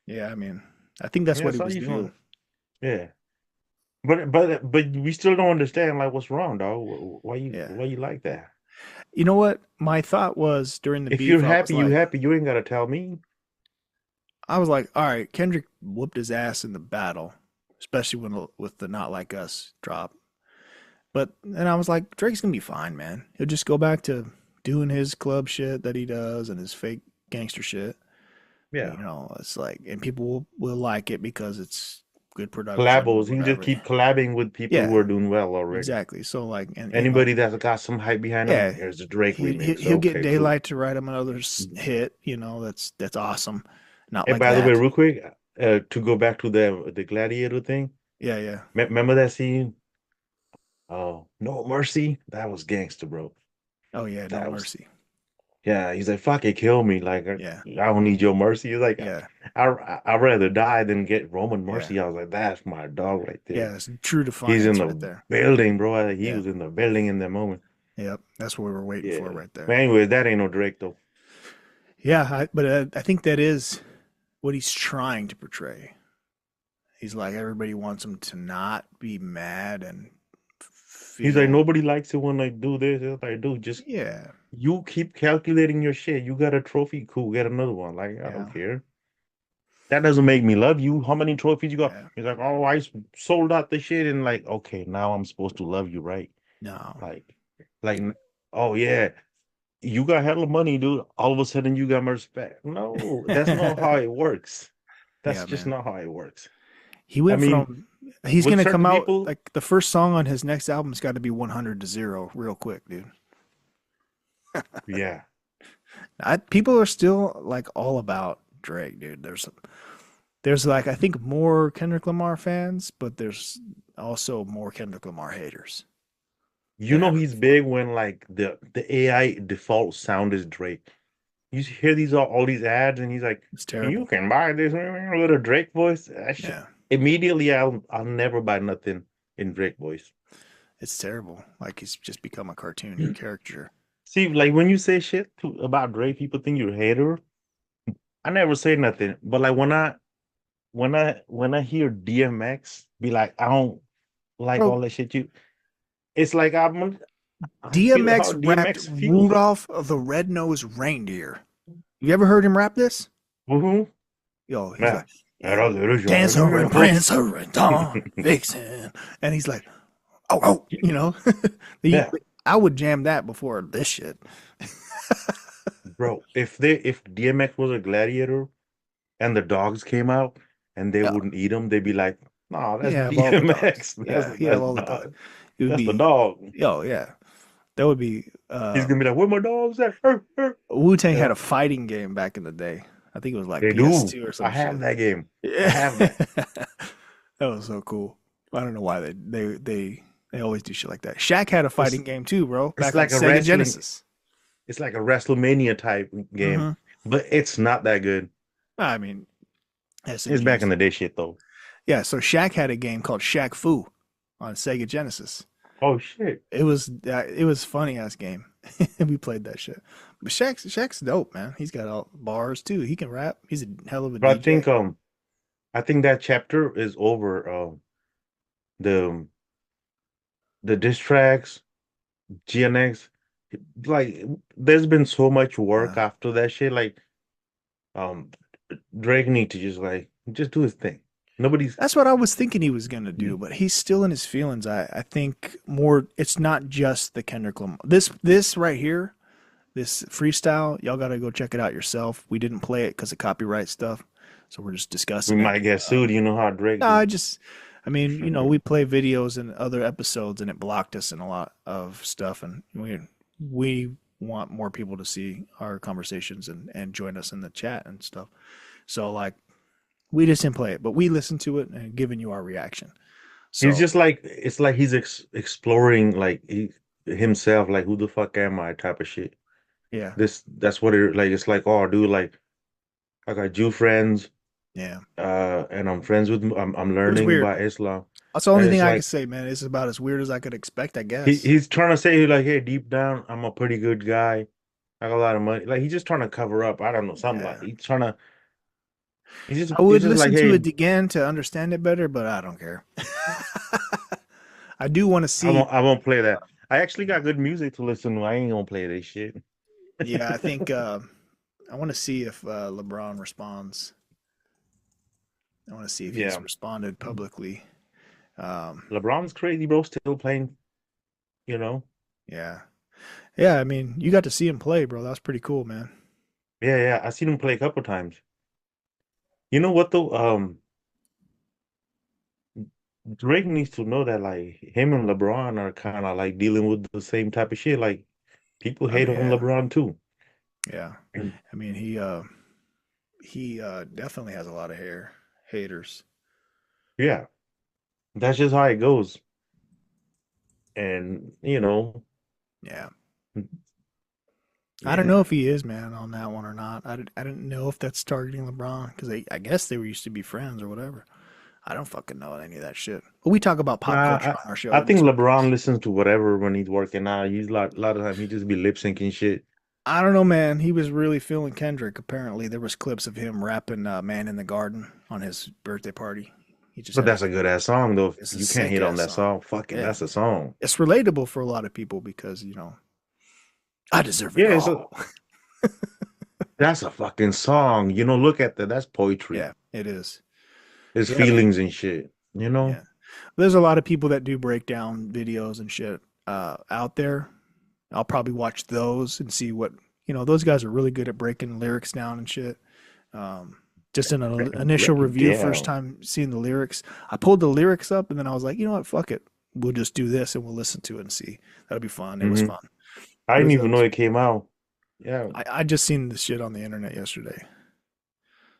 Yeah, I mean, I think that's Yeah, what that's he how was you doing. feel. Yeah, but we still don't understand like what's wrong, dog. Yeah. Why you like that? You know what? My thought was during the If you're beef, happy, you happy. You ain't gotta tell me. I was like, all right, Kendrick whooped his ass in the battle, especially when with the "Not Like Us" drop. But and I was like, Drake's gonna be fine, man. He'll just go back to doing his club shit that he does and his fake gangster shit. Yeah, It's like, and people will like it because it's good production or collabos. He can just whatever. keep collabing with people who Yeah, are doing well already. exactly. So like, and like, Anybody that's got some hype behind them, yeah, here's the Drake remix. he'll get Okay, cool. Daylight to write him another hit. That's awesome. Not And like by the way, that. real quick, to go back to the Gladiator thing, Yeah, yeah. remember that scene? Oh, No Mercy. That was gangster, bro. Oh yeah, no That was mercy. yeah. He's like, "Fuck it, kill me. Like Yeah, I don't need your mercy." He's like, yeah, I'd rather die than get Roman yeah, mercy." I was like, "That's my dog right there." yeah. It's true He's in defiance right the there. building, bro. He Yeah, was in the building in that moment. yep. That's what we were waiting for Yeah. right But there. anyway, that ain't no Drake though. Yeah, but I think that is what he's trying to portray. He's like everybody wants him to not be mad and He's like, feel. nobody likes it when I do this. It's like, dude, just Yeah, you keep calculating your shit. You got a trophy, cool, get another one. Like, I don't yeah, care. That doesn't make me love you. How many trophies you got? yeah. He's like, oh, sold out the shit, and like, okay, now I'm supposed to love you, right? No, Like, like, oh yeah, you got hella money, dude. All of a sudden, you got my respect. No, that's not how it works. That's yeah, just man. not how it works. He I went mean, from he's with gonna come certain out people, like the first song on his next album's got to be 100 to 0 real quick, dude. yeah, People are still like all about Drake, dude. There's like I think more Kendrick Lamar fans, but there's also more Kendrick Lamar haters you than know ever he's before. big when like the AI default sound is Drake. You hear these all these ads, and he's like, It's "You terrible. can buy this little Drake voice." Yeah, Immediately, I'll never buy nothing in Drake voice. it's terrible. Like he's just become a cartoon character. See, like when you say shit about Drake, people think you're a hater. I never say nothing, but like when I hear DMX be like, I don't like Bro, all that shit. It's like I feel how DMX rapped DMX feels. Rudolph the Red-Nosed Reindeer. You ever heard him rap this? Mm-hmm. Yo, he's Yeah. like, yeah, Dancer and Prancer and Tom Vixen. And he's like, oh, oh, Yeah, I would jam that before this shit. bro. If DMX was a gladiator and the dogs came out and they Yeah, wouldn't eat them, they'd be like, "Nah, he'd that's have all the dogs. DMX. Yeah, he'd have all the dogs. It would That's the be, dog." yo, yeah, that would be. He's gonna be like, "Where my dogs at?" Wu Tang had Yeah, a fighting game back in the day. I think it was like they do. PS2 or I some have shit. that game. I Yeah, have that. that was so cool. I don't know why they always do shit like that. Shaq had a It's fighting game too, bro, it's back on like a Sega wrestling. Genesis. It's like a WrestleMania type game, Hmm. but it's not that good. I mean, that's It's back in ingenious. the day shit though. Yeah, so Shaq had a game called Shaq Fu on Sega Genesis. Oh shit! It was funny ass game. We played that shit. But Shaq's dope, man. He's got all bars too. He can rap. He's a hell of a But DJ. I think that chapter is over. The the diss tracks, GNX, like there's been so much work Yeah. after that shit. Like, um, Drake need to just do his thing. Nobody's That's what I was thinking he was gonna do, but he's still in his feelings. I think more. It's not just the Kendrick Lamar. This right here, this freestyle, y'all gotta go check it out yourself. We didn't play it because of copyright stuff, so we're just we discussing it. might get sued. You know how Drake No, do. I mean, we play videos and other episodes, and it blocked us in a lot of stuff, and we want more people to see our conversations and join us in the chat and stuff. So like, we just didn't play it, but we listened to it and giving you our reaction. He's So just like it's like he's exploring like himself, like who the fuck am I type of shit. yeah, That's what it like. It's like, oh, dude, like I got Jew friends, yeah, and I'm friends with I'm it was learning weird. about Islam, That's the and only thing it's I could like say, man. It's about as weird as I could expect, I guess. he's trying to say like, hey, deep down, I'm a pretty good guy. I got a lot of money. Like he's just trying to cover up. I don't know, something like Yeah. he's trying to. I He's would just like, listen to hey, it again to understand it better, but I don't care. I do want to see. I won't play that. I actually got good music to listen to. I ain't gonna play this shit. Yeah, I think I want to see if LeBron responds. I want to see if he's Yeah, responded publicly. Um, LeBron's crazy, bro. Still playing, you know. yeah, yeah. I mean, you got to see him play, bro. That was pretty cool, man. Yeah, yeah. I seen him play a couple times. You know what though? Drake needs to know that like him and LeBron are kind of like dealing with the same type of shit. Like people I hate mean, on yeah, LeBron too. yeah. I mean, he definitely has a lot of haters. Yeah, that's just how it goes. And Yeah. I don't know yeah. if he is, man, on that one or not. I didn't know if that's targeting LeBron because I guess they were used to be friends or whatever. I don't fucking know any of that shit. But we talk about pop Nah, culture on our show. I It think is what it LeBron is. listens to whatever when he's working out. He's a lot of time he just be lip syncing shit. I don't know, man. He was really feeling Kendrick. Apparently, there was clips of him rapping "Man in the Garden" on his birthday party. He just But had that's a good ass song though. it's a You can't sick hate on ass that song. song. Fuck it, Yeah, that's a song. it's relatable for a lot of people because I deserve it Yeah, all. that's a fucking song. Look at that. That's poetry. Yeah, it is. It's Yeah, man. feelings and shit. You know? Yeah. There's a lot of people that do breakdown videos and shit out there. I'll probably watch those and see what those guys are really good at breaking lyrics down and shit. Just in an initial Break it review, first down. time seeing the lyrics, I pulled the lyrics up and then I was like, you know what, fuck it, we'll just do this and we'll listen to it and see. That'll be fun. It was Hmm. fun. I didn't It even know was it came out. Yeah. I just seen this shit on the internet yesterday,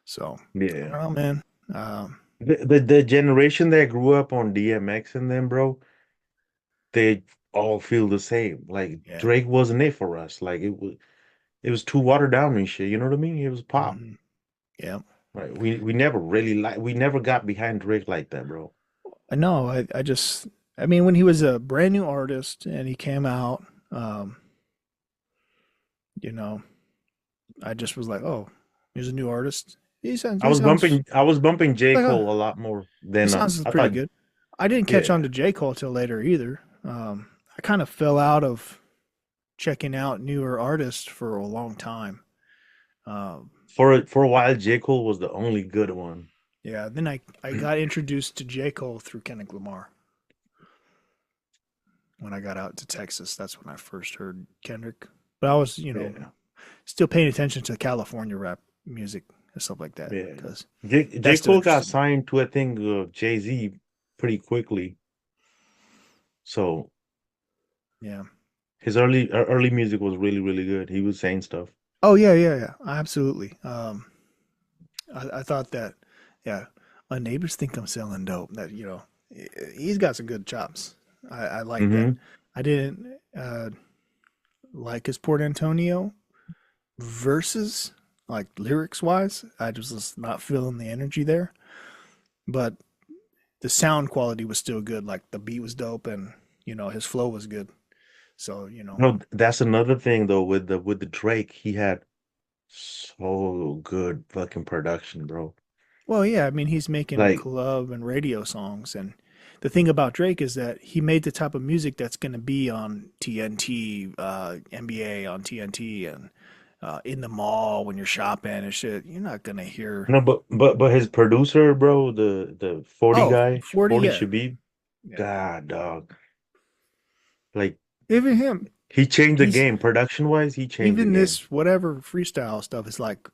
so I Yeah. don't know, man. Um, The generation that grew up on DMX and them, bro, they all feel the same. Like yeah, Drake wasn't it for us. Like it was too watered down and shit. You know what I mean? It was pop. hmm yeah. Right. We never really we never got behind Drake like that, bro. I know. I just I mean, when he was a brand new artist and he came out, um, you know, I just was like, oh, he's a new artist. I was bumping J. Like, Cole a lot more he than sounds I pretty thought. good. I didn't catch on Yeah. to J. Cole till later either. I kind of fell out of checking out newer artists for a long time. Um, For a while, J. Cole was the only good one. yeah, then I got introduced to J. Cole through Kendrick Lamar when I got out to Texas. That's when I first heard Kendrick. But I was, Yeah. still paying attention to California rap music and stuff like that Yeah. because that J. still Cole got interested me. signed to I think Jay-Z pretty quickly. So Yeah. his early music was really, really good. He was saying stuff. Oh yeah, yeah, yeah. Absolutely. I thought that, yeah, my neighbors think I'm selling dope. That he's got some good chops. I like that. Hmm. I didn't like his Port Antonio verses, like lyrics wise. I just was not feeling the energy there, but the sound quality was still good. Like the beat was dope, and his flow was good. So No, that's another thing though with the Drake. He had so good fucking production, bro. well, yeah. I mean, he's making Like, club and radio songs, and the thing about Drake is that he made the type of music that's going to be on TNT, NBA on TNT, and in the mall when you're shopping and shit. You're not gonna hear. No, but his producer, bro, the 40 Oh, guy, 40, 40 yeah, Shabib, yeah. God, dog. Like Even him, he changed the he's game. Production wise, he changed the even game. this whatever freestyle stuff is like.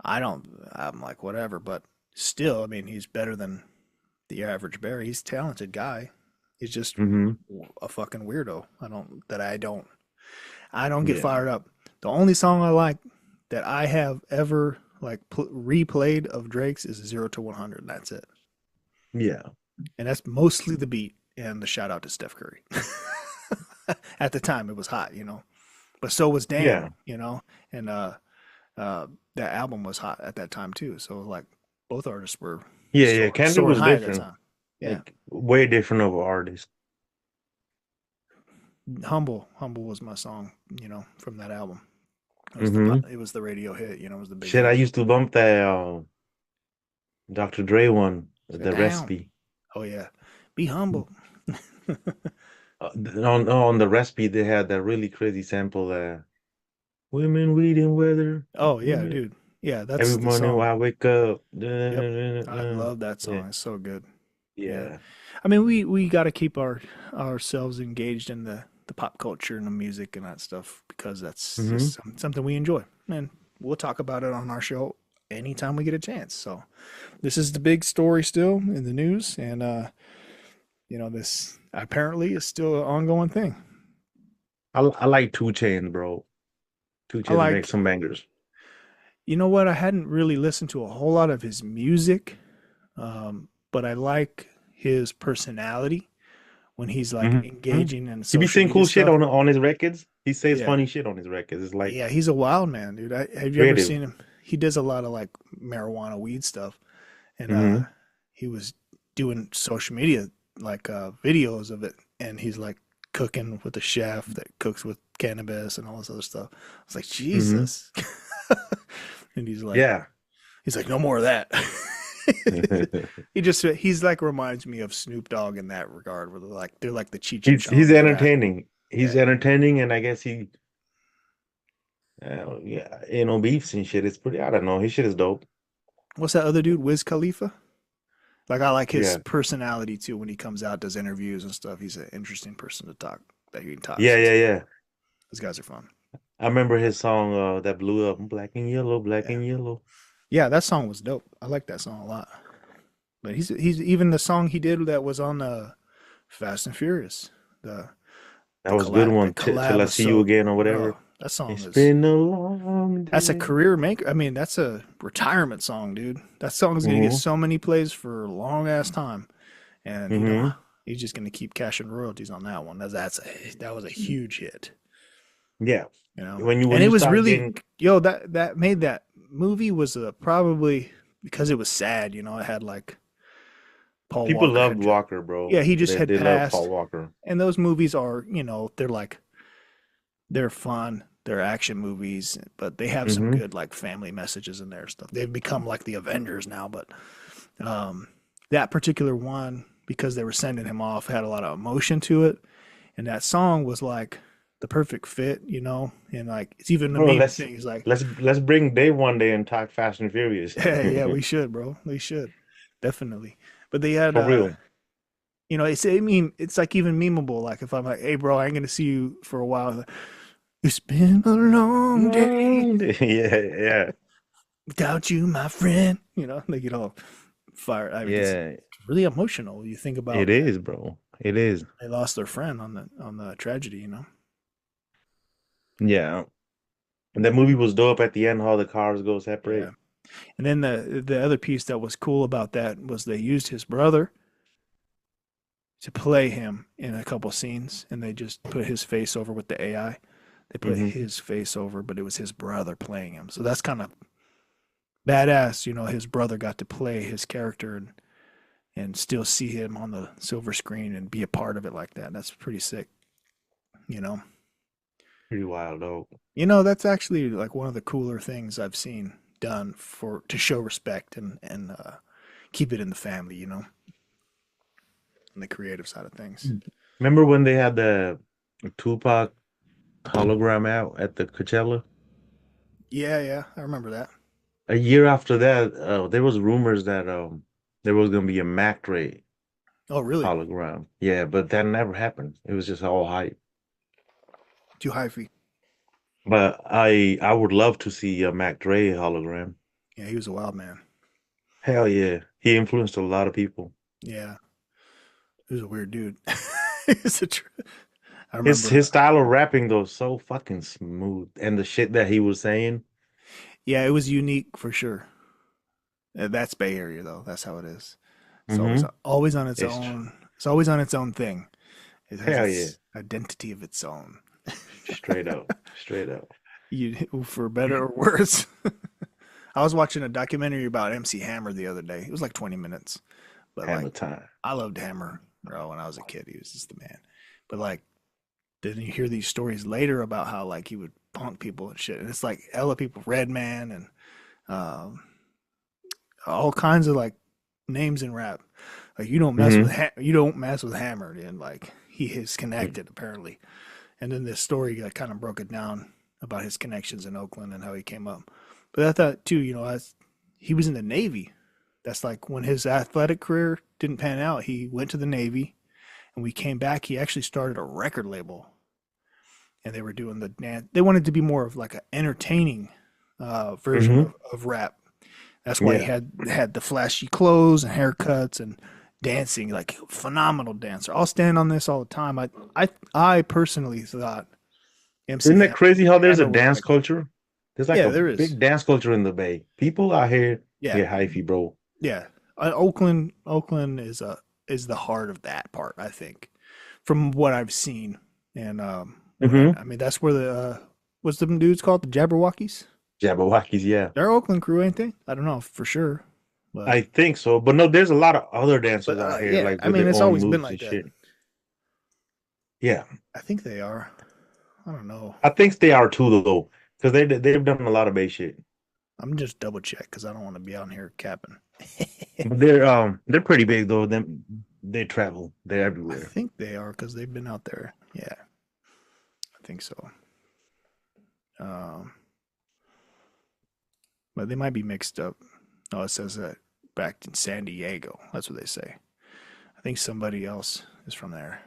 I don't. I'm like whatever, but still, I mean, he's better than the average Barry. He's a talented guy. He's just Hmm. a fucking weirdo. I don't get Yeah. fired up. The only song I like that I have ever like replayed of Drake's is 0 to 100. And that's it. Yeah. And that's mostly the beat and the shout out to Steph Curry. At the time, it was hot, but so was Yeah. Damn, and that album was hot at that time too. So like both artists were Yeah, yeah. Kendrick soaring was high at that different. time. Yeah, Like way different of an artist. Humble was my song, from that album. Hmm. It was the radio hit, it was the big Shit, I hit. used to bump that Dr. Dre one, So the down. recipe. Oh yeah, be humble. On the recipe, they had that really crazy sample there. Women, weed, and weather. Oh yeah, Women. dude. Yeah, that's Every the morning when song. I wake up. Yep, I love that Yeah. song. It's so good. Yeah, Yeah. I mean we got to keep ourselves engaged in the pop culture and the music and that stuff because that's Hmm. just something we enjoy, and we'll talk about it on our show anytime we get a chance. So this is the big story still in the news, and this apparently is still an ongoing thing. I like Two Chains, bro. Two I Chains make like, some bangers. you know what? I hadn't really listened to a whole lot of his music, but I like his personality when he's like Hmm. engaging in He be social saying media cool shit stuff. on his records. He says Yeah, funny shit on his records. It's like yeah, he's a wild man, dude. Have you ever creative. seen him? He does a lot of like marijuana, weed stuff, and Hmm. he was doing social media like videos of it, and he's like cooking with a chef that cooks with cannabis and all this other stuff. I was like, Hmm. Jesus, and Yeah. he's like, no more of that. He's like reminds me of Snoop Dogg in that regard, where they're like the Cheech and He's Chong of rap. entertaining. He's Yeah. entertaining, and I guess he, yeah, beefs and shit. It's pretty. I don't know. His shit is dope. What's that other dude, Wiz Khalifa? Like I like his Yeah, personality too when he comes out, does interviews and stuff. He's an interesting person to talk that he can talk yeah, shit yeah, to. yeah. Those guys are fun. I remember his song that blew up, Black and Yellow, Black Yeah. and Yellow. Yeah, that song was dope. I like that song a lot. But he's even the song he did that was on Fast and Furious. The That was a good the one. Till collab I was see you so again or oh, whatever. that song It's is been a long that's a day. career maker. I mean, that's a retirement song, dude. That song is gonna get Hmm. so many plays for a long ass time. And Hmm. he's just gonna keep cashing royalties on that one. That was a huge hit. Yeah. you know. When And it you was start really getting that made that movie was probably because it was sad. It had like Paul people Walker loved had Walker, bro. yeah he just had They love passed, Paul Walker. and those movies are they're fun. They're action movies, but they have some Hmm. good like family messages in there stuff. They've become like the Avengers now, but um, that particular one because they were sending him off had a lot of emotion to it, and that song was like the perfect fit, and like it's even the Bro, meme thing. It's like let's bring Dave one day and talk Fast and Furious. yeah, yeah, we should, bro. We should definitely. But they had, For real. it's like even memeable. Like if I'm like, hey, bro, I ain't gonna see you for a while. It's been a long day Yeah, yeah. without you, my friend. They get all fired. I mean, it's Yeah. really emotional. You think It about is, bro. It is. they lost their friend on the tragedy. Yeah. And that movie was dope at the end, how the cars go Yeah. separate. And then the other piece that was cool about that was they used his brother to play him in a couple scenes, and they just put his face over with the AI. They put Hmm. his face over, but it was his brother playing him. So that's kind of badass. His brother got to play his character and still see him on the silver screen and be a part of it like that. That's pretty sick. You know. Pretty wild, though. That's actually like one of the cooler things I've seen done to show respect and keep it in the family. on the creative side of things. Remember when they had the Tupac hologram out at the Coachella? Yeah, yeah, I remember that. A year after that, there was rumors that there was gonna be a Mac Dre Oh, really? hologram. Yeah, but that never happened. It was just all hype. Too hyphy. But I would love to see a Mac Dre hologram. Yeah, he was a wild man. Hell yeah. He influenced a lot of people. Yeah, he was a weird dude. He's a I His remember. his style of rapping though so fucking smooth. And the shit that he was saying. Yeah, it was unique for sure. That's Bay Area though. That's how it is. It's Mm-hmm. always on its It's own. It's always on its own thing. It has hell yeah. its identity of its own. Straight up. Straight up. You for better or worse. I was watching a documentary about MC Hammer the other day. It was like 20 minutes. But like Hammer time. I loved Hammer, bro, when I was a kid. He was just the man. But like then you hear these stories later about how like he would punk people and shit. And it's like hella people, Redman and um, all kinds of like names in rap. Like Mm-hmm. You don't mess with Hammer, and like he is connected apparently. And then this story like kind of broke it down about his connections in Oakland and how he came up. But I thought too, he was in the Navy. That's like when his athletic career didn't pan out, he went to the Navy, and we came back. He actually started a record label, and they were doing the dance. They wanted to be more of like an entertaining version Mm-hmm. of rap. That's why he Yeah. had the flashy clothes and haircuts and dancing, like phenomenal dancer. I'll stand on this all the time. I personally thought MC Isn't that crazy how there's a Hammer was dance like, culture? There's like yeah, a there is. big dance culture in the Bay. People out here Yeah, get hyphy, bro. yeah. Oakland is the heart of that part, I think, from what I've seen. And Mm-hmm. I mean, that's where the what's them dudes called, the Jabberwockies? Jabberwockies, yeah. They're Oakland crew, ain't they? I don't know for sure, but I think so. But no, there's a lot of other dancers out here, yeah, like I with mean, their it's own always been moves like and that. shit. Yeah. I think they are. I don't know. I think they are too, though, because they've done a lot of Bay shit. I'm just double check because I don't want to be out here capping. But they're pretty big though. They travel. They're I everywhere. think they are because they've been out there. Yeah, I think so. Um, but they might be mixed up. Oh, it says that back in San Diego. That's what they say. I think somebody else is from there.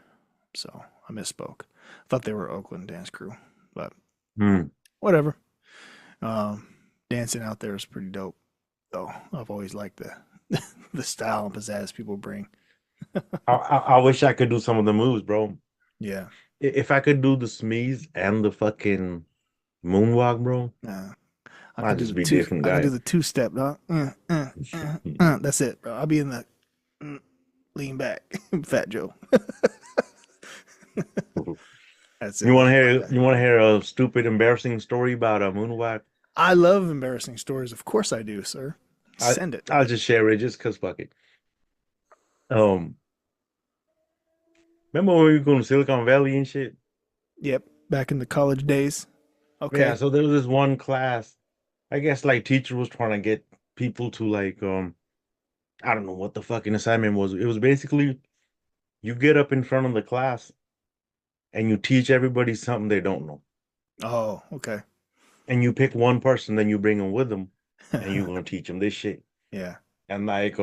So I misspoke. I thought they were Oakland dance crew, but Hmm. whatever. Um, Dancing out there is pretty dope, though. I've always liked the the style and pizzazz people bring. I wish I could do some of the moves, bro. Yeah. If I could do the smeeze and the fucking moonwalk, bro, Uh, I'd just be a different I could do guy. the two step, dog. That's it, bro. I'll be in the lean back, Fat Joe. That's it. That's my guy. You want to hear a stupid, embarrassing story about a moonwalk? I love embarrassing stories. Of course I do, sir. I Send it. I'll just share it just cause fuck it. Um, Remember when we were going to Silicon Valley and shit? Yep. Back in the college days. Yeah, Okay. so there was this one class. I guess like teacher was trying to get people to like I don't know what the fucking assignment was. It was basically you get up in front of the class and you teach everybody something they don't know. Oh, okay. And you pick one person, then you bring them with them, and you're gonna teach them this shit. Yeah. And like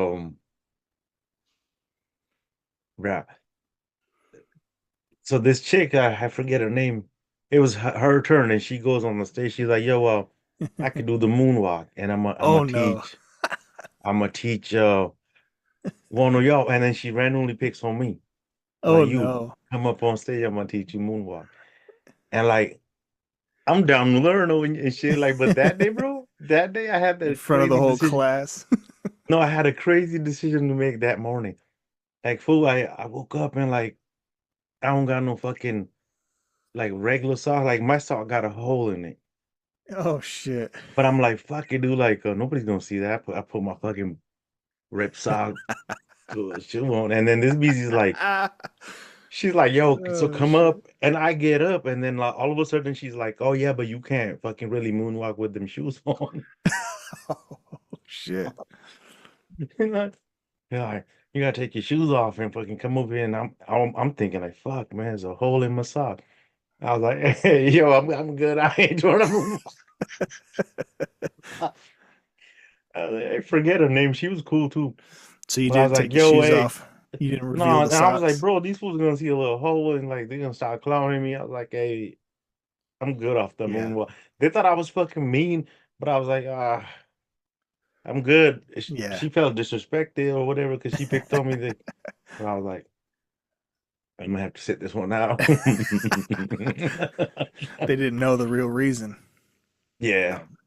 right. So this chick, I forget her name. It was her turn, and she goes on the stage. She's like, "Yo, I could do the moonwalk, and Oh no. I'm gonna teach one of y'all." And then she randomly picks on me, Oh like, "You no. come up on stage, I'm gonna teach you moonwalk." And like, I'm down to learn and shit. Like, but that day, bro, that day I had In the front of the crazy whole decision. class. No, I had a crazy decision to make that morning. Like, fool, I woke up and like I don't got no fucking like regular sock. Like my sock got a hole in it. Oh shit. But I'm like, fuck it, dude. Like, nobody's gonna see that. I put my fucking rip sock shoe on, and then this BZ's like, she's like, yo, so Oh come shit. up, and I get up, and then like all of a sudden she's like, oh yeah, but you can't fucking really moonwalk with them shoes on. Oh shit. And Yeah, like, you gotta take your shoes off and fucking come over here. And I'm thinking like, fuck, man, there's a hole in my sock. I was like, hey, yo, I'm good. I ain't trying to move. I forget her name. She was cool too. So you But I was didn't like, take your yo, shoes hey, off. You didn't reveal no. the And I was like, socks. bro, these fools gonna see a little hole and like they're gonna start clowning me. I was like, hey, I'm good off the Yeah. moonwalk. They thought I was fucking mean, but I was like, I'm good. Yeah. She felt disrespected or whatever because she picked on me. But I was like, I'm gonna have to sit this one out. They didn't know the real reason. Yeah, Um,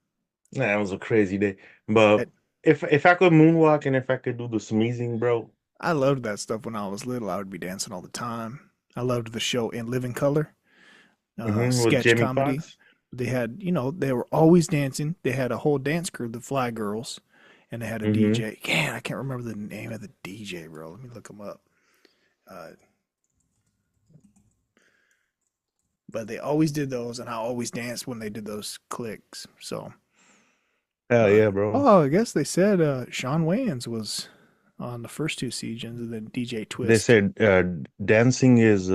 that was a crazy day. But it, if I could moonwalk and if I could do the sneezing, bro, I loved that stuff when I was little. I would be dancing all the time. I loved the show In Living Color, with sketch Jamie comedy. Foxx. They had, they were always dancing. They had a whole dance crew, the Fly Girls, and they had a Hmm. DJ. Man, I can't remember the name of the DJ, bro. Let me look him up. Uh, but they always did those, and I always danced when they did those clicks. So, Hell but yeah, bro. oh, I guess they said Sean Wayans was on the first two seasons of the DJ They Twist. said dancing is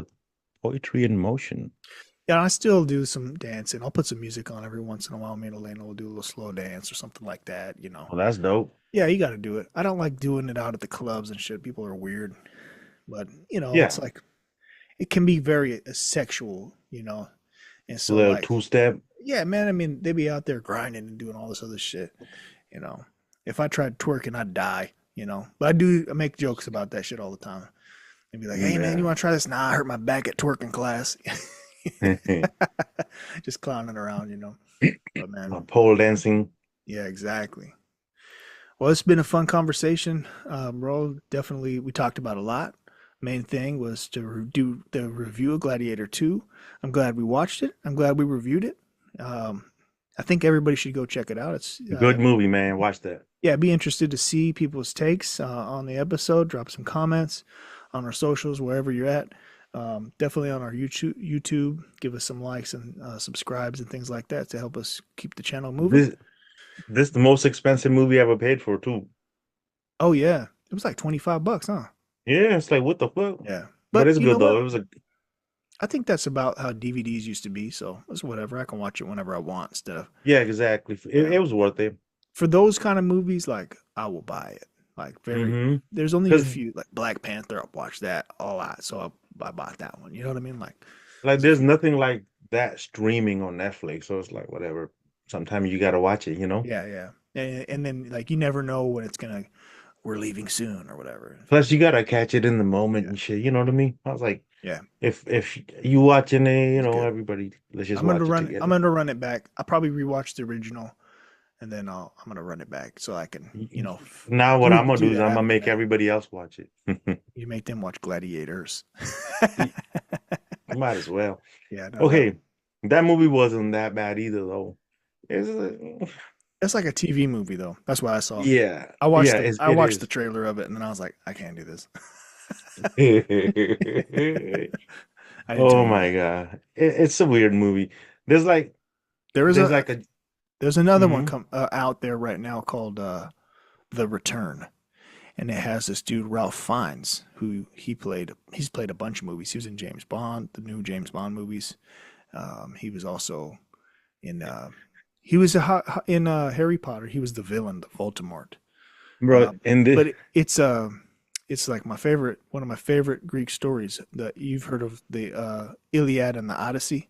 poetry in motion. Yeah, I still do some dancing. I'll put some music on every once in a while. Me and Elena will do a little slow dance or something like that. Well, that's dope. Yeah, you got to do it. I don't like doing it out at the clubs and shit. People are weird. But, it's Yeah, like, it can be very sexual. And a so, little like, two-step. yeah, man, I mean, they be out there grinding and doing all this other shit. You know, if I tried twerking, I'd die. But I make jokes about that shit all the time. They'd be like, hey, man, you Yeah. want to try this? Nah, I hurt my back at twerking class. Just clowning around. But man, Pole dancing. yeah, exactly. Well, it's been a fun conversation, bro. Definitely, we talked about a lot. Main thing was to do the review of Gladiator 2. I'm glad we watched it. I'm glad we reviewed it. Um, I think everybody should go check it out. It's Good movie, man. Watch that. yeah, be interested to see people's takes on the episode. Drop some comments on our socials wherever you're at. Definitely on our YouTube. Give us some likes and subscribes and things like that to help us keep the channel moving. This the most expensive movie I ever paid for too. Oh yeah, it was like $25, huh? Yeah, it's like what the fuck? Yeah, But but it's you know good though. what? It was a I think that's about how DVDs used to be. So it's whatever. I can watch it whenever I want instead of yeah, exactly. yeah. It was worth it. For those kind of movies, like I will buy it. Like very, Mm-hmm. there's only a Because few like Black Panther. I'll watch that a lot, so I bought that one. You know what I mean? Like, like there's nothing like that streaming on Netflix, so it's like whatever. Sometimes you gotta watch it, you know? yeah, yeah, and then like you never know when it's gonna. We're leaving soon or whatever. Plus you gotta catch it in the moment Yeah, and shit, you know what I mean? I was like, yeah, if you watching it, it's good. everybody, let's just watch it I'm together. gonna run it back. I'll probably rewatch the original, and then I'm gonna run it back so I can Now what I'm gonna do do is that I'm gonna after make that. everybody else watch it. You make them watch Gladiators. Might as well. Yeah, no, Okay, that movie wasn't that bad either, though. It's that's like a TV movie though. That's what I saw. yeah, I watched yeah, the I it watched the is. trailer of it, and then I was like, I can't do this. I didn't tell Oh you my that. God, it's a weird movie. There's like, There is there's a like a. there's another one Mhm. out there right now called The Return, and it has this dude Ralph Fiennes who he's played a bunch of movies. He was in James Bond, the new James Bond movies. He was also in he was in Harry Potter. He was the villain, the Voldemort. Bro, Um, and but it's like one of my favorite Greek stories that you've heard of the Iliad and the Odyssey,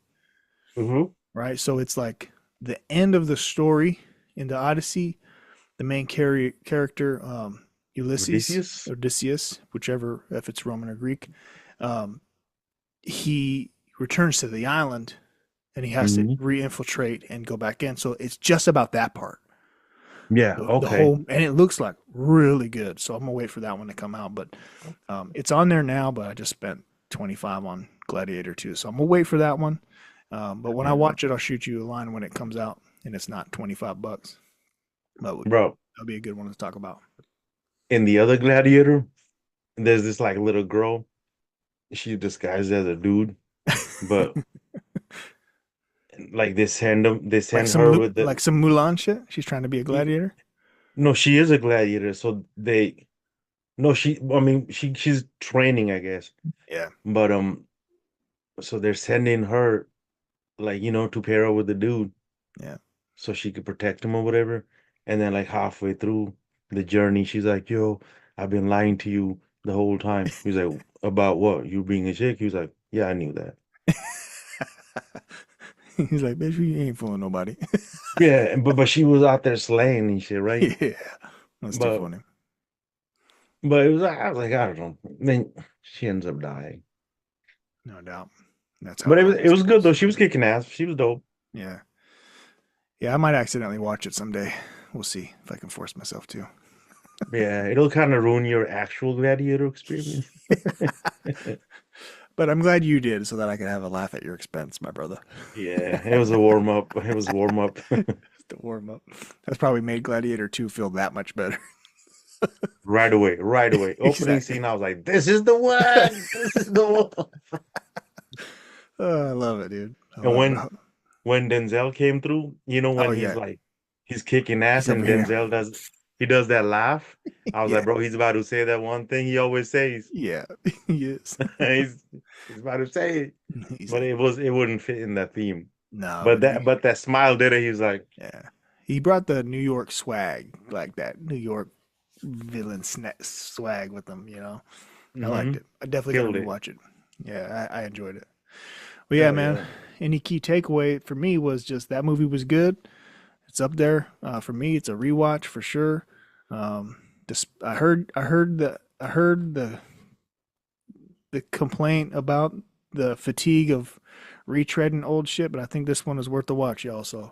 Mhm. right? So it's like the end of the story in the Odyssey. The main character, Odysseus. Odysseus, whichever, if it's Roman or Greek, um, he returns to the island and he has to Mhm. re-infiltrate and go back in. So it's just about that part. Yeah. The Okay. whole, and it looks like really good. So I'm gonna wait for that one to come out. But it's on there now. But I just spent 25 on Gladiator 2, so I'm gonna wait for that one. But when I Yeah. watch it, I'll shoot you a line when it comes out, and it's not $25. But Bro, that'll be a good one to talk about. in the other Gladiator, there's this like little girl. She disguised as a dude, but like they send her with the Like some Mulan shit. She's trying to be a gladiator. no, she is a gladiator, so they No, I mean, she's training, I guess. Yeah, But so they're sending her like, to pair up with the dude yeah. so she could protect him or whatever. And then like halfway through the journey, she's like, "Yo, I've been lying to you the whole time." He's like, "About what? You being a chick?" He was like, "Yeah, I knew that." He's like, bitch, you ain't fooling nobody. Yeah, but she was out there slaying and shit, right? Yeah, that's too But funny. but it was I was like, I don't know. Then she ends up dying. No doubt. That's how But it it always was good though. goes. She was kicking ass. She was dope. Yeah. Yeah, I might accidentally watch it someday. We'll see if I can force myself to. Yeah, it'll kind of ruin your actual Gladiator experience. But I'm glad you did so that I could have a laugh at your expense, my brother. Yeah, it was a warm up. It was a warm up. To warm up. That's probably made Gladiator 2 feel that much better. Right away, right away. Opening Exactly. scene, I was like, "This is the one. This is the one." Oh, I love it, dude. I And love it. when Denzel came through, Oh when he's yeah, like he's kicking ass he's over and here. Denzel does that laugh. I was like, Yeah, bro, he's about to say that one thing he always says. yeah, he is. he's he's about to say it. He's But like, it wouldn't fit in that theme. no, But but that smile did it. He was like, yeah, he brought the New York swag, like that New York villain swag with him. I liked mm-hmm, it. I definitely got to killed it. rewatch it. Yeah, I enjoyed it. Well, yeah, Hell man. yeah. Any key takeaway for me was just that movie was good. It's up there for me. It's a rewatch for sure. Um, I heard the complaint about the fatigue of retreading old shit, but I think this one is worth the watch, y'all. So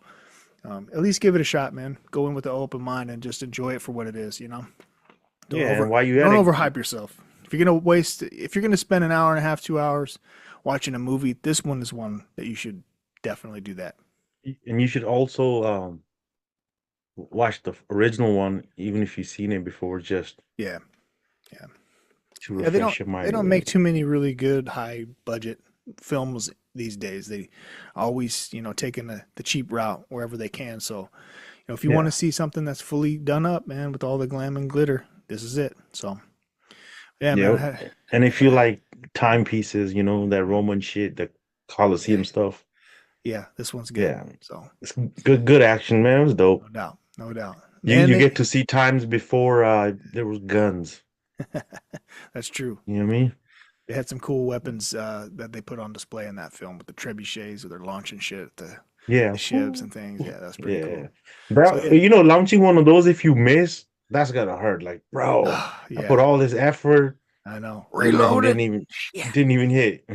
at least give it a shot, man. Go in with an open mind and just enjoy it for what it is. Don't Yeah, and while you don't at it, overhype yourself. If you're gonna spend an hour and a half, 2 hours watching a movie, this one is one that you should definitely do that. and you should also watch the original one, even if you've seen it before, just Yeah, yeah, to yeah. refresh your They mind or don't make whatever. too many really good high budget films these days. They always taking the cheap route wherever they can. So if you want to Yeah. see something that's fully done up, man, with all the glam and glitter, this is it. So yeah, man. Yep. And if you Yeah, like timepieces, that Roman shit, the yeah, Colosseum stuff, yeah. This one's good. yeah, So it's good action, man. It was dope. no doubt, no doubt. You Man, get to see times before there was guns. that's true. You know what I mean? They had some cool weapons that they put on display in that film with the trebuchets where they're launching shit at the Yeah. ships Woo. and things. Yeah, that's pretty Yeah. cool. So Bro, yeah, launching one of those if you miss, that's gotta hurt. Like, bro, I put yeah, all this effort I know. and then Reload it. Yeah. didn't even hit.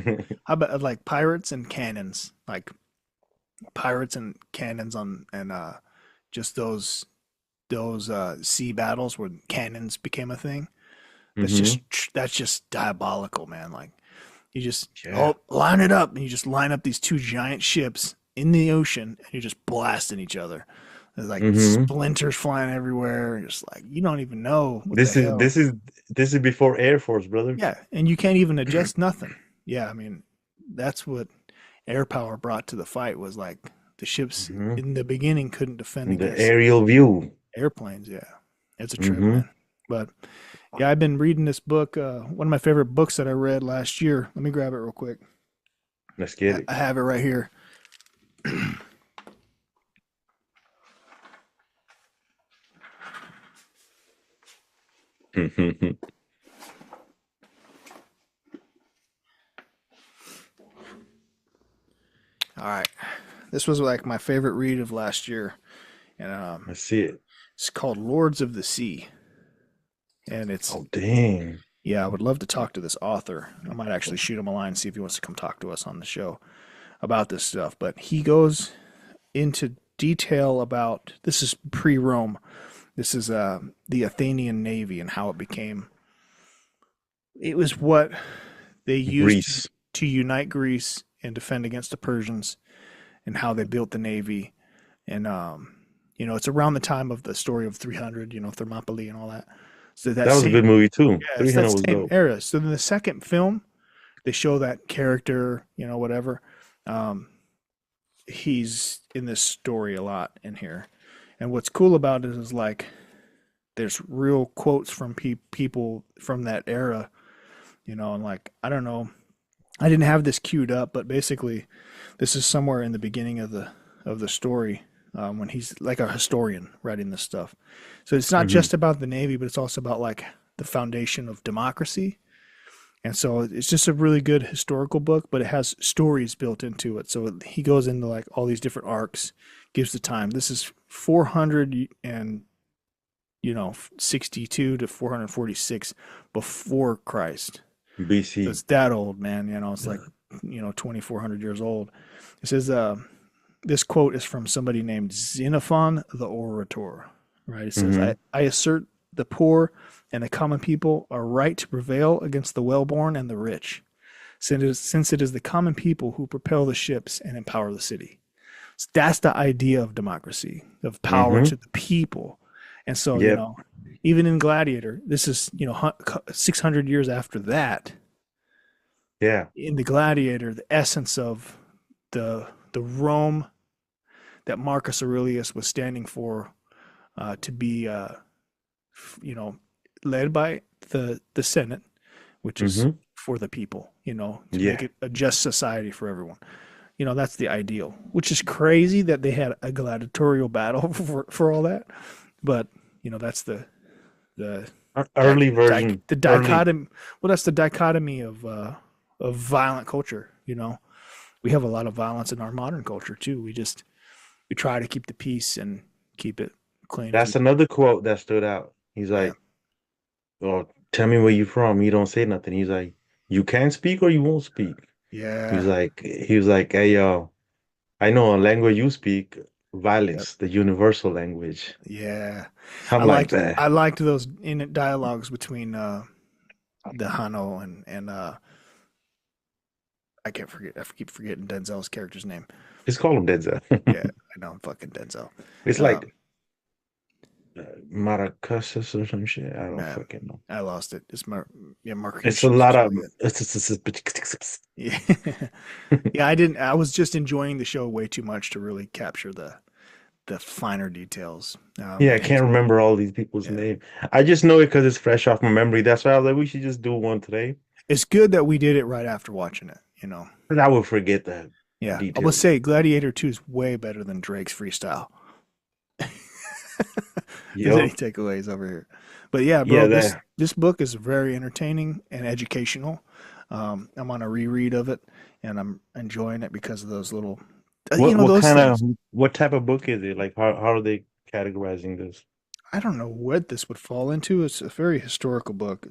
How about like pirates and cannons? Like pirates and cannons on and just those sea battles where cannons became a thing. Hmm. That's just diabolical, man. Like you just Yeah. line it up and you just line up these two giant ships in the ocean and you're just blasting each other. There's like Hmm. splinters flying everywhere. Just like you don't even know what the This is hell. this is this is before Air Force, brother. Yeah, and you can't even adjust nothing. Yeah, I mean that's what air power brought to the fight was like the ships Hmm. in the beginning couldn't defend The against aerial view. airplanes. Yeah, it's a trip, Hmm. man. But yeah, I've been reading this book. One of my favorite books that I read last year. Let me grab it real quick. Let's get it. I have it right here. All right, this was like my favorite read of last year, and Let's see it. it's called Lords of the Sea. And it's Oh, dang. yeah, I would love to talk to this author. I might actually shoot him a line and see if he wants to come talk to us on the show about this stuff. But he goes into detail about this is pre-Rome. This is the Athenian navy and how it became. It was what they used Greece. to unite Greece and defend against the Persians, and how they built the navy. And it's around the time of the story of 300. Thermopylae and all that. So that That was a same good movie too. yeah, it's that 300 was same dope. era. So in the second film, they show that character, whatever. Um, he's in this story a lot in here. And what's cool about it is like there's real quotes from people from that era, and like I don't know, I didn't have this queued up, but basically, this is somewhere in the beginning of the story when he's like a historian writing this stuff. So it's not Hmm. just about the Navy, but it's also about like the foundation of democracy. And so it's just a really good historical book, but it has stories built into it. So he goes into like all these different arcs, gives the time. This is 400 and 62 to 446 before Christ. So BC. it's that old, man. It's like 2,400 years old. It says this quote is from somebody named Xenophon the Orator, right? It says, Hmm. I assert the poor and the common people are right to prevail against the well-born and the rich, since it is the common people who propel the ships and empower the city. So that's the idea of democracy, of power Hmm. to the people. And so, Yep. even in Gladiator, this is, 600 years after that. Yeah. In the Gladiator, the essence of the Rome that Marcus Aurelius was standing for to be, you know, led by the Senate, which is Hmm. for the people, to make Yeah. it a just society for everyone. That's the ideal, which is crazy that they had a gladiatorial battle for all that. But, that's the Early version. the Early. dichotomy. Well, that's the dichotomy of violent culture. We have a lot of violence in our modern culture too. We try to keep the peace and keep it clean, That's keep another quote that stood out. He's yeah, like, "Oh, tell me where you from." You don't say nothing. He's like, "You can speak or you won't speak." yeah, He was like, "Hey, yo, I know a language you speak, yep, violence, the universal language." yeah. I'm like I that. liked those in dialogues between the Hano and I can't forget. I keep forgetting Denzel's character's name. Just call him Denzel. Yeah, I know I'm fucking Denzel. It's Uh, like Maracusis or some shit. I don't man, fucking know. I lost it. Yeah, It's a Marcutius or lot something of. like that. Yeah, yeah. I didn't. I was just enjoying the show way too much to really capture the finer details. Yeah, I can't remember all these people's Yeah, name. I just know it because it's fresh off my memory. That's why I was like, we should just do one today. it's good that we did it right after watching it. Because I would forget the Yeah, I will details. say Gladiator 2 is way better than Drake's freestyle. There's any Yo, takeaways over here? But yeah, yeah, bro, this that. this book is very entertaining and educational. I'm on a reread of it, and I'm enjoying it because of those little, What those kind of things. what type of book is it? Like how are they categorizing this? I don't know what this would fall into. It's a very historical book.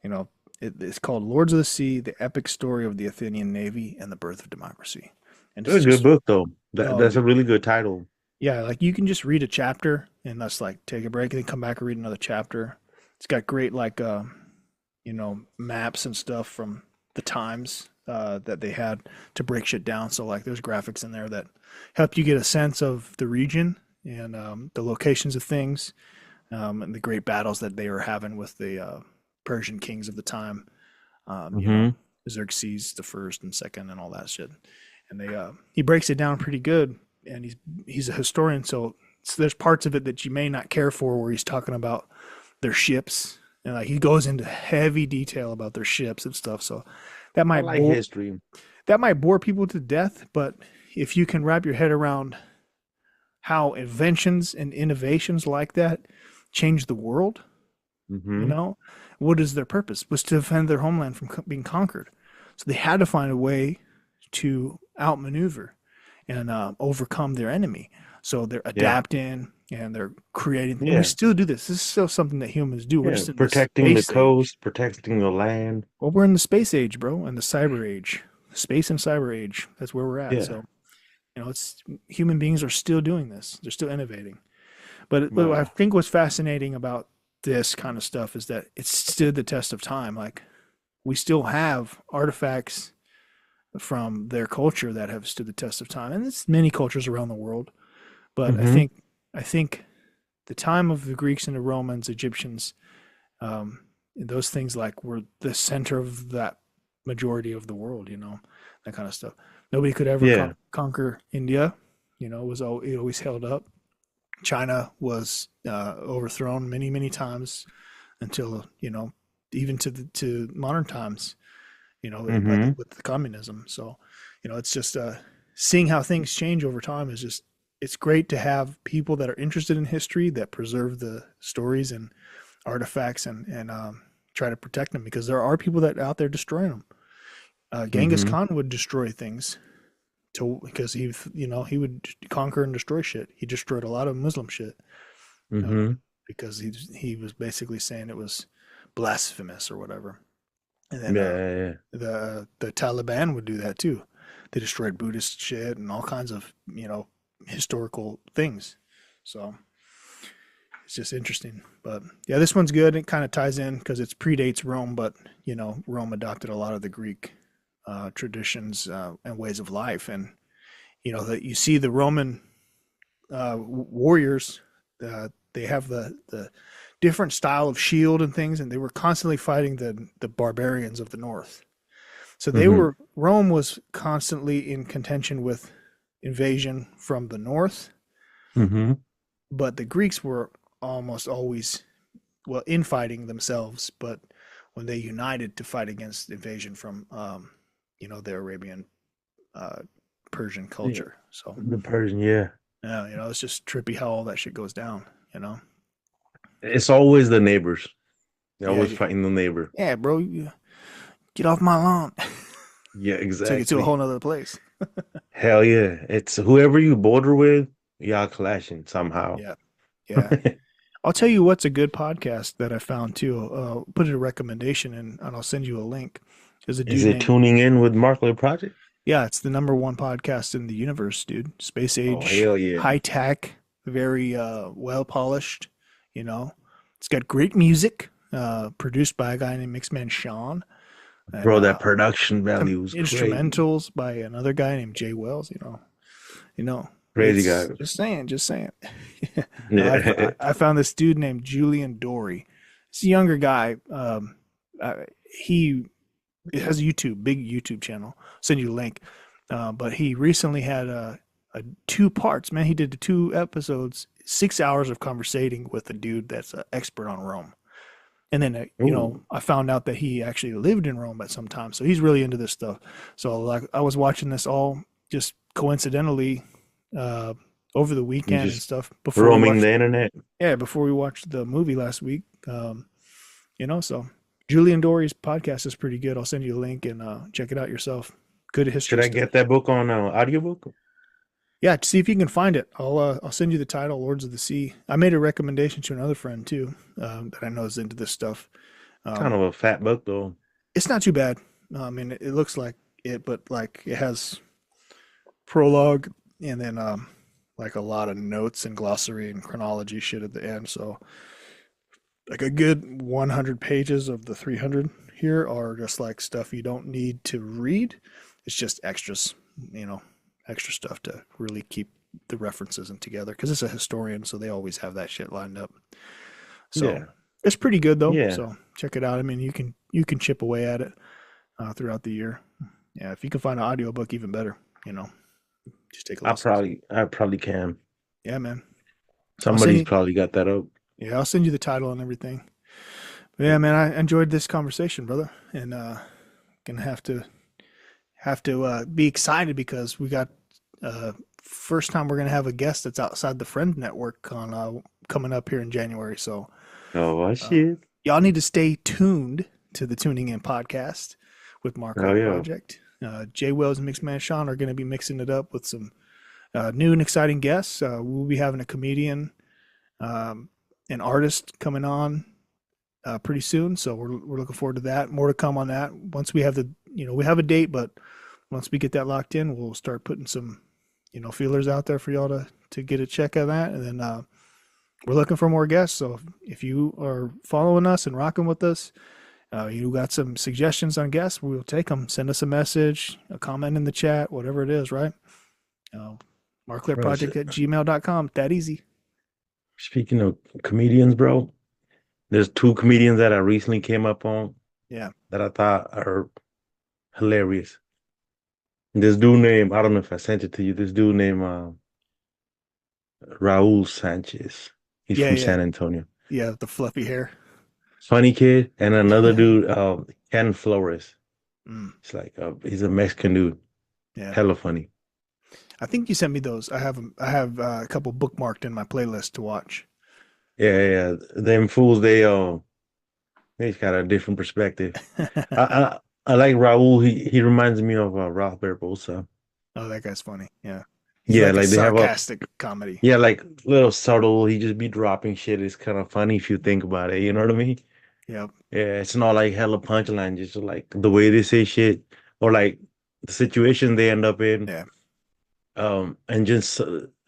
You know, it's called Lords of the Sea: The Epic Story of the Athenian Navy and the Birth of Democracy. And It's it's a good just, book though. oh, That's a dude, really good title. yeah, like you can just read a chapter and that's like take a break and then come back and read another chapter. It's got great like maps and stuff from the times that they had to break shit down. So like there's graphics in there that help you get a sense of the region and the locations of things and the great battles that they were having with the Persian kings of the time. Um, you know, Hmm. Xerxes the first and second and all that shit. And he breaks it down pretty good. And he's a historian, so there's parts of it that you may not care for, where he's talking about their ships and like he goes into heavy detail about their ships and stuff. So that I might like bore history. people to death, but if you can wrap your head around how inventions and innovations like that change the world, you Hmm. know, what is their purpose? Was to defend their homeland from being conquered. So they had to find a way to outmaneuver and overcome their enemy. So they're Yeah. adapting and they're creating, and we Yeah. still do this. This is still something that humans do. We're Yeah. just in the Protecting the space age. coast, protecting the land. Well, we're in the space age, bro, and the cyber age, space and cyber age. That's where we're at. Yeah. So it's human beings are still doing this. They're still innovating. But what I Wow. think what's fascinating about this kind of stuff is that it's stood the test of time. Like we still have artifacts from their culture that have stood the test of time, and it's many cultures around the world. But Hmm. I think the time of the Greeks and the Romans, Egyptians, those things like were the center of that majority of the world. That kind of stuff. Nobody could ever Yeah. conquer India. It always held up. China was overthrown many, many times until, even to modern times, Mm-hmm. with the communism. So, it's just seeing how things change over time is just, it's great to have people that are interested in history that preserve the stories and artifacts and try to protect them, because there are people that out there destroying them. Genghis Mm-hmm. Khan would destroy things because he would conquer and destroy shit. He destroyed a lot of Muslim shit uh, Mm-hmm. because he was basically saying it was blasphemous or whatever. And then Yeah. the Taliban would do that too. They destroyed Buddhist shit and all kinds of historical things. So it's just interesting. But yeah, this one's good. It kind of ties in because it predates Rome, but Rome adopted a lot of the Greek traditions and ways of life, and that you see the Roman warriors. They have the different style of shield and things, and they were constantly fighting the barbarians of the north. So Mm-hmm. Rome was constantly in contention with invasion from the north, Mm-hmm. but the Greeks were almost always, well, infighting themselves, but when they united to fight against invasion from the Arabian uh, Persian Yeah. culture. So The Persian, yeah. yeah, it's just trippy how all that shit goes down. It's always the neighbors. They're Yeah, always fighting the neighbor. yeah, bro, get off my lawn. Yeah, Took it to a exactly. whole nother place. Hell yeah. It's whoever you border with, y'all clashing somehow. Yeah, yeah. I'll tell you what's a good podcast that I found too. Put a recommendation in, and I'll send you a link. There's a Is dude it named, tuning in with Markler Project? yeah, it's the number one podcast in the universe, dude. Space Oh, age, hell yeah. high tech, very well polished. You know, it's got great music, produced by a guy named Mixman Shawn, and Bro, that production some value was crazy. instrumentals by another guy named Jay Wells. Crazy It's guy. just saying. No, Yeah. I found this dude named Julian Dory. He's a younger guy. He has a big YouTube channel. I'll send you a link. But he recently had a two parts. Man, he did the 2 episodes, 6 hours of conversating with a dude that's an expert on Rome. And then, Ooh. I found out that he actually lived in Rome at some time. So he's really into this stuff. So like, I was watching this all just coincidentally uh, over the You weekend and just stuff before we roaming watched, the internet. yeah, before we watched the movie last week. So Julian Dory's podcast is pretty good. I'll send you a link and check it out yourself. Good Should history I stuff. get that book on audiobook? Yeah, see if you can find it. I'll send you the title, Lords of the Sea. I made a recommendation to another friend too, that I know is into this stuff. Kind Um, of a fat book though. it's not too bad. I mean, it looks like it, but like it has prologue and then like a lot of notes and glossary and chronology shit at the end. So like a good 100 pages of the 300 here are just like stuff you don't need to read. It's just extras, you know, extra stuff to really keep the references and together because it's a historian, so they always have that shit lined up. So Yeah. it's pretty good though. Yeah. So check it out. I mean, you can chip away at it throughout the year. Yeah, if you can find an audiobook, even better. You know, just take a listen. I probably can. Yeah, man. I'll send Somebody's you. probably got that up. Yeah, I'll send you the title and everything. But yeah, man, I enjoyed this conversation, brother, and gonna have to be excited because we got first time we're gonna have a guest that's outside the friend network on coming up here in January. So Oh uh, shit. y'all need to stay tuned to the Tuning In podcast with Oh Markler yeah. Project. Jay Wells and Mixman Shawn are going to be mixing it up with some new and exciting guests. We'll be having a comedian, um, an artist coming on pretty soon, so we're looking forward to that. More to come on that once we have we have a date, but once we get that locked in, we'll start putting some feelers out there for y'all to get a check of that, and then we're looking for more guests. So if you are following us and rocking with us, you got some suggestions on guests, we'll take them. Send us a message, a comment in the chat, whatever it is, right? Uh, Bro, markclearproject at gmail.com. That easy. speaking of comedians, bro, there's two comedians that I recently came up on Yeah. that I thought are hilarious. This dude named, I don't know if I sent it to you, this dude named Raul Sanchez. He's Yeah, from yeah, San Antonio. yeah. The fluffy hair. Funny kid. And another dude, Ken Flores. Mm, He's like, he's a Mexican dude. yeah. Hella funny. I think you sent me those. I have 'em- I have a couple bookmarked in my playlist to watch. Yeah, yeah. Them fools, they got a different perspective. I, I, I like Raul. He reminds me of Ralph Barbosa. Oh, that guy's funny. Yeah. He's Yeah, like a like they have a sarcastic comedy. yeah, like little subtle. He just be dropping shit. It's kind of funny if you think about it. You know what I mean? Yep. Yeah, it's not like hella punchline, just like the way they say shit or like the situation they end up in. Yeah. And just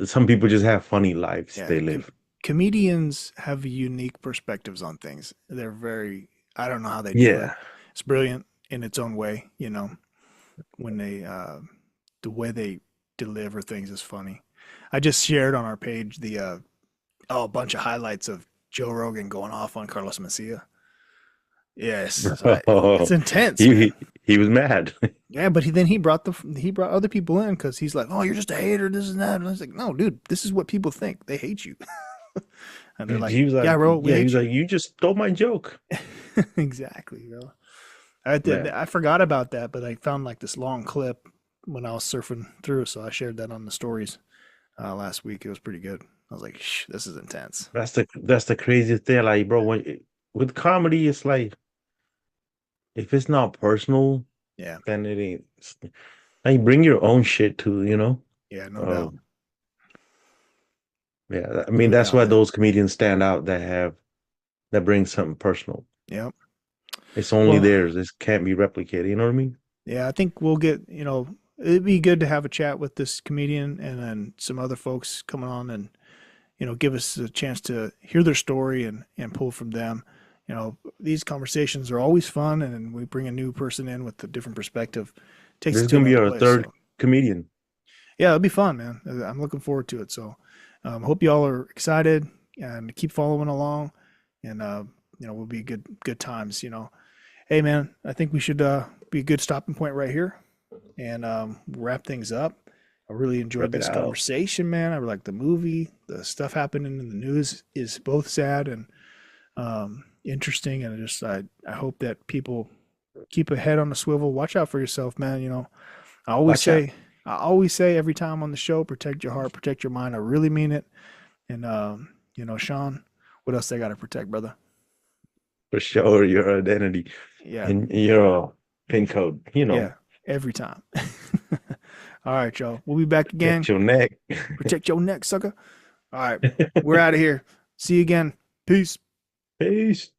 some people just have funny lives Yeah. they live. Comedians have unique perspectives on things. They're very, I don't know how they do it. Yeah. It's brilliant in its own way, when the way they deliver things is funny. I just shared on our page a bunch of highlights of Joe Rogan going off on Carlos Mencia. Yes, it's intense, He man. he was mad. Yeah, but then he brought other people in because he's like, oh, you're just a hater, this and that. And I was like, no, dude, this is what people think. They hate you, and they're like, He was yeah, like, bro, we yeah, he hate was you. like, you just stole my joke. Exactly, bro. I did. Man, I forgot about that, but I found like this long clip when I was surfing through, so I shared that on the stories last week. It was pretty good. I was like, shh, this is intense. that's the craziest thing. Like, bro, with comedy, it's like if it's not personal, Yeah, then it ain't. Like, bring your own shit too, you know? yeah, no doubt, Um, yeah, I mean no that's doubt, why man. those comedians stand out that bring something personal. Yep. It's only Well, theirs. This can't be replicated. You know what I mean? yeah, I think we'll get, it'd be good to have a chat with this comedian and then some other folks coming on and, give us a chance to hear their story and pull from them. These conversations are always fun and we bring a new person in with a different perspective. Takes This it is to gonna be another our place. third So, comedian. yeah, it'll be fun, man. I'm looking forward to it. So, hope y'all are excited and keep following along and, we'll be good times, Hey, man, I think we should be a good stopping point right here and wrap things up. I really enjoyed Rip it this out. conversation, man. I like the movie. The stuff happening in the news is both sad and interesting, and I hope that people keep a head on the swivel. Watch out for yourself, man. I always Watch out. say, I always say every time on the show, protect your heart, protect your mind. I really mean it. And Shawn, what else they got to protect, brother? For sure, your identity Yeah, and your pin code. You yeah, know, every time. All right, y'all. We'll be back again. protect your neck. Protect your neck, sucker. All right. We're out of here. See you again. Peace. Peace.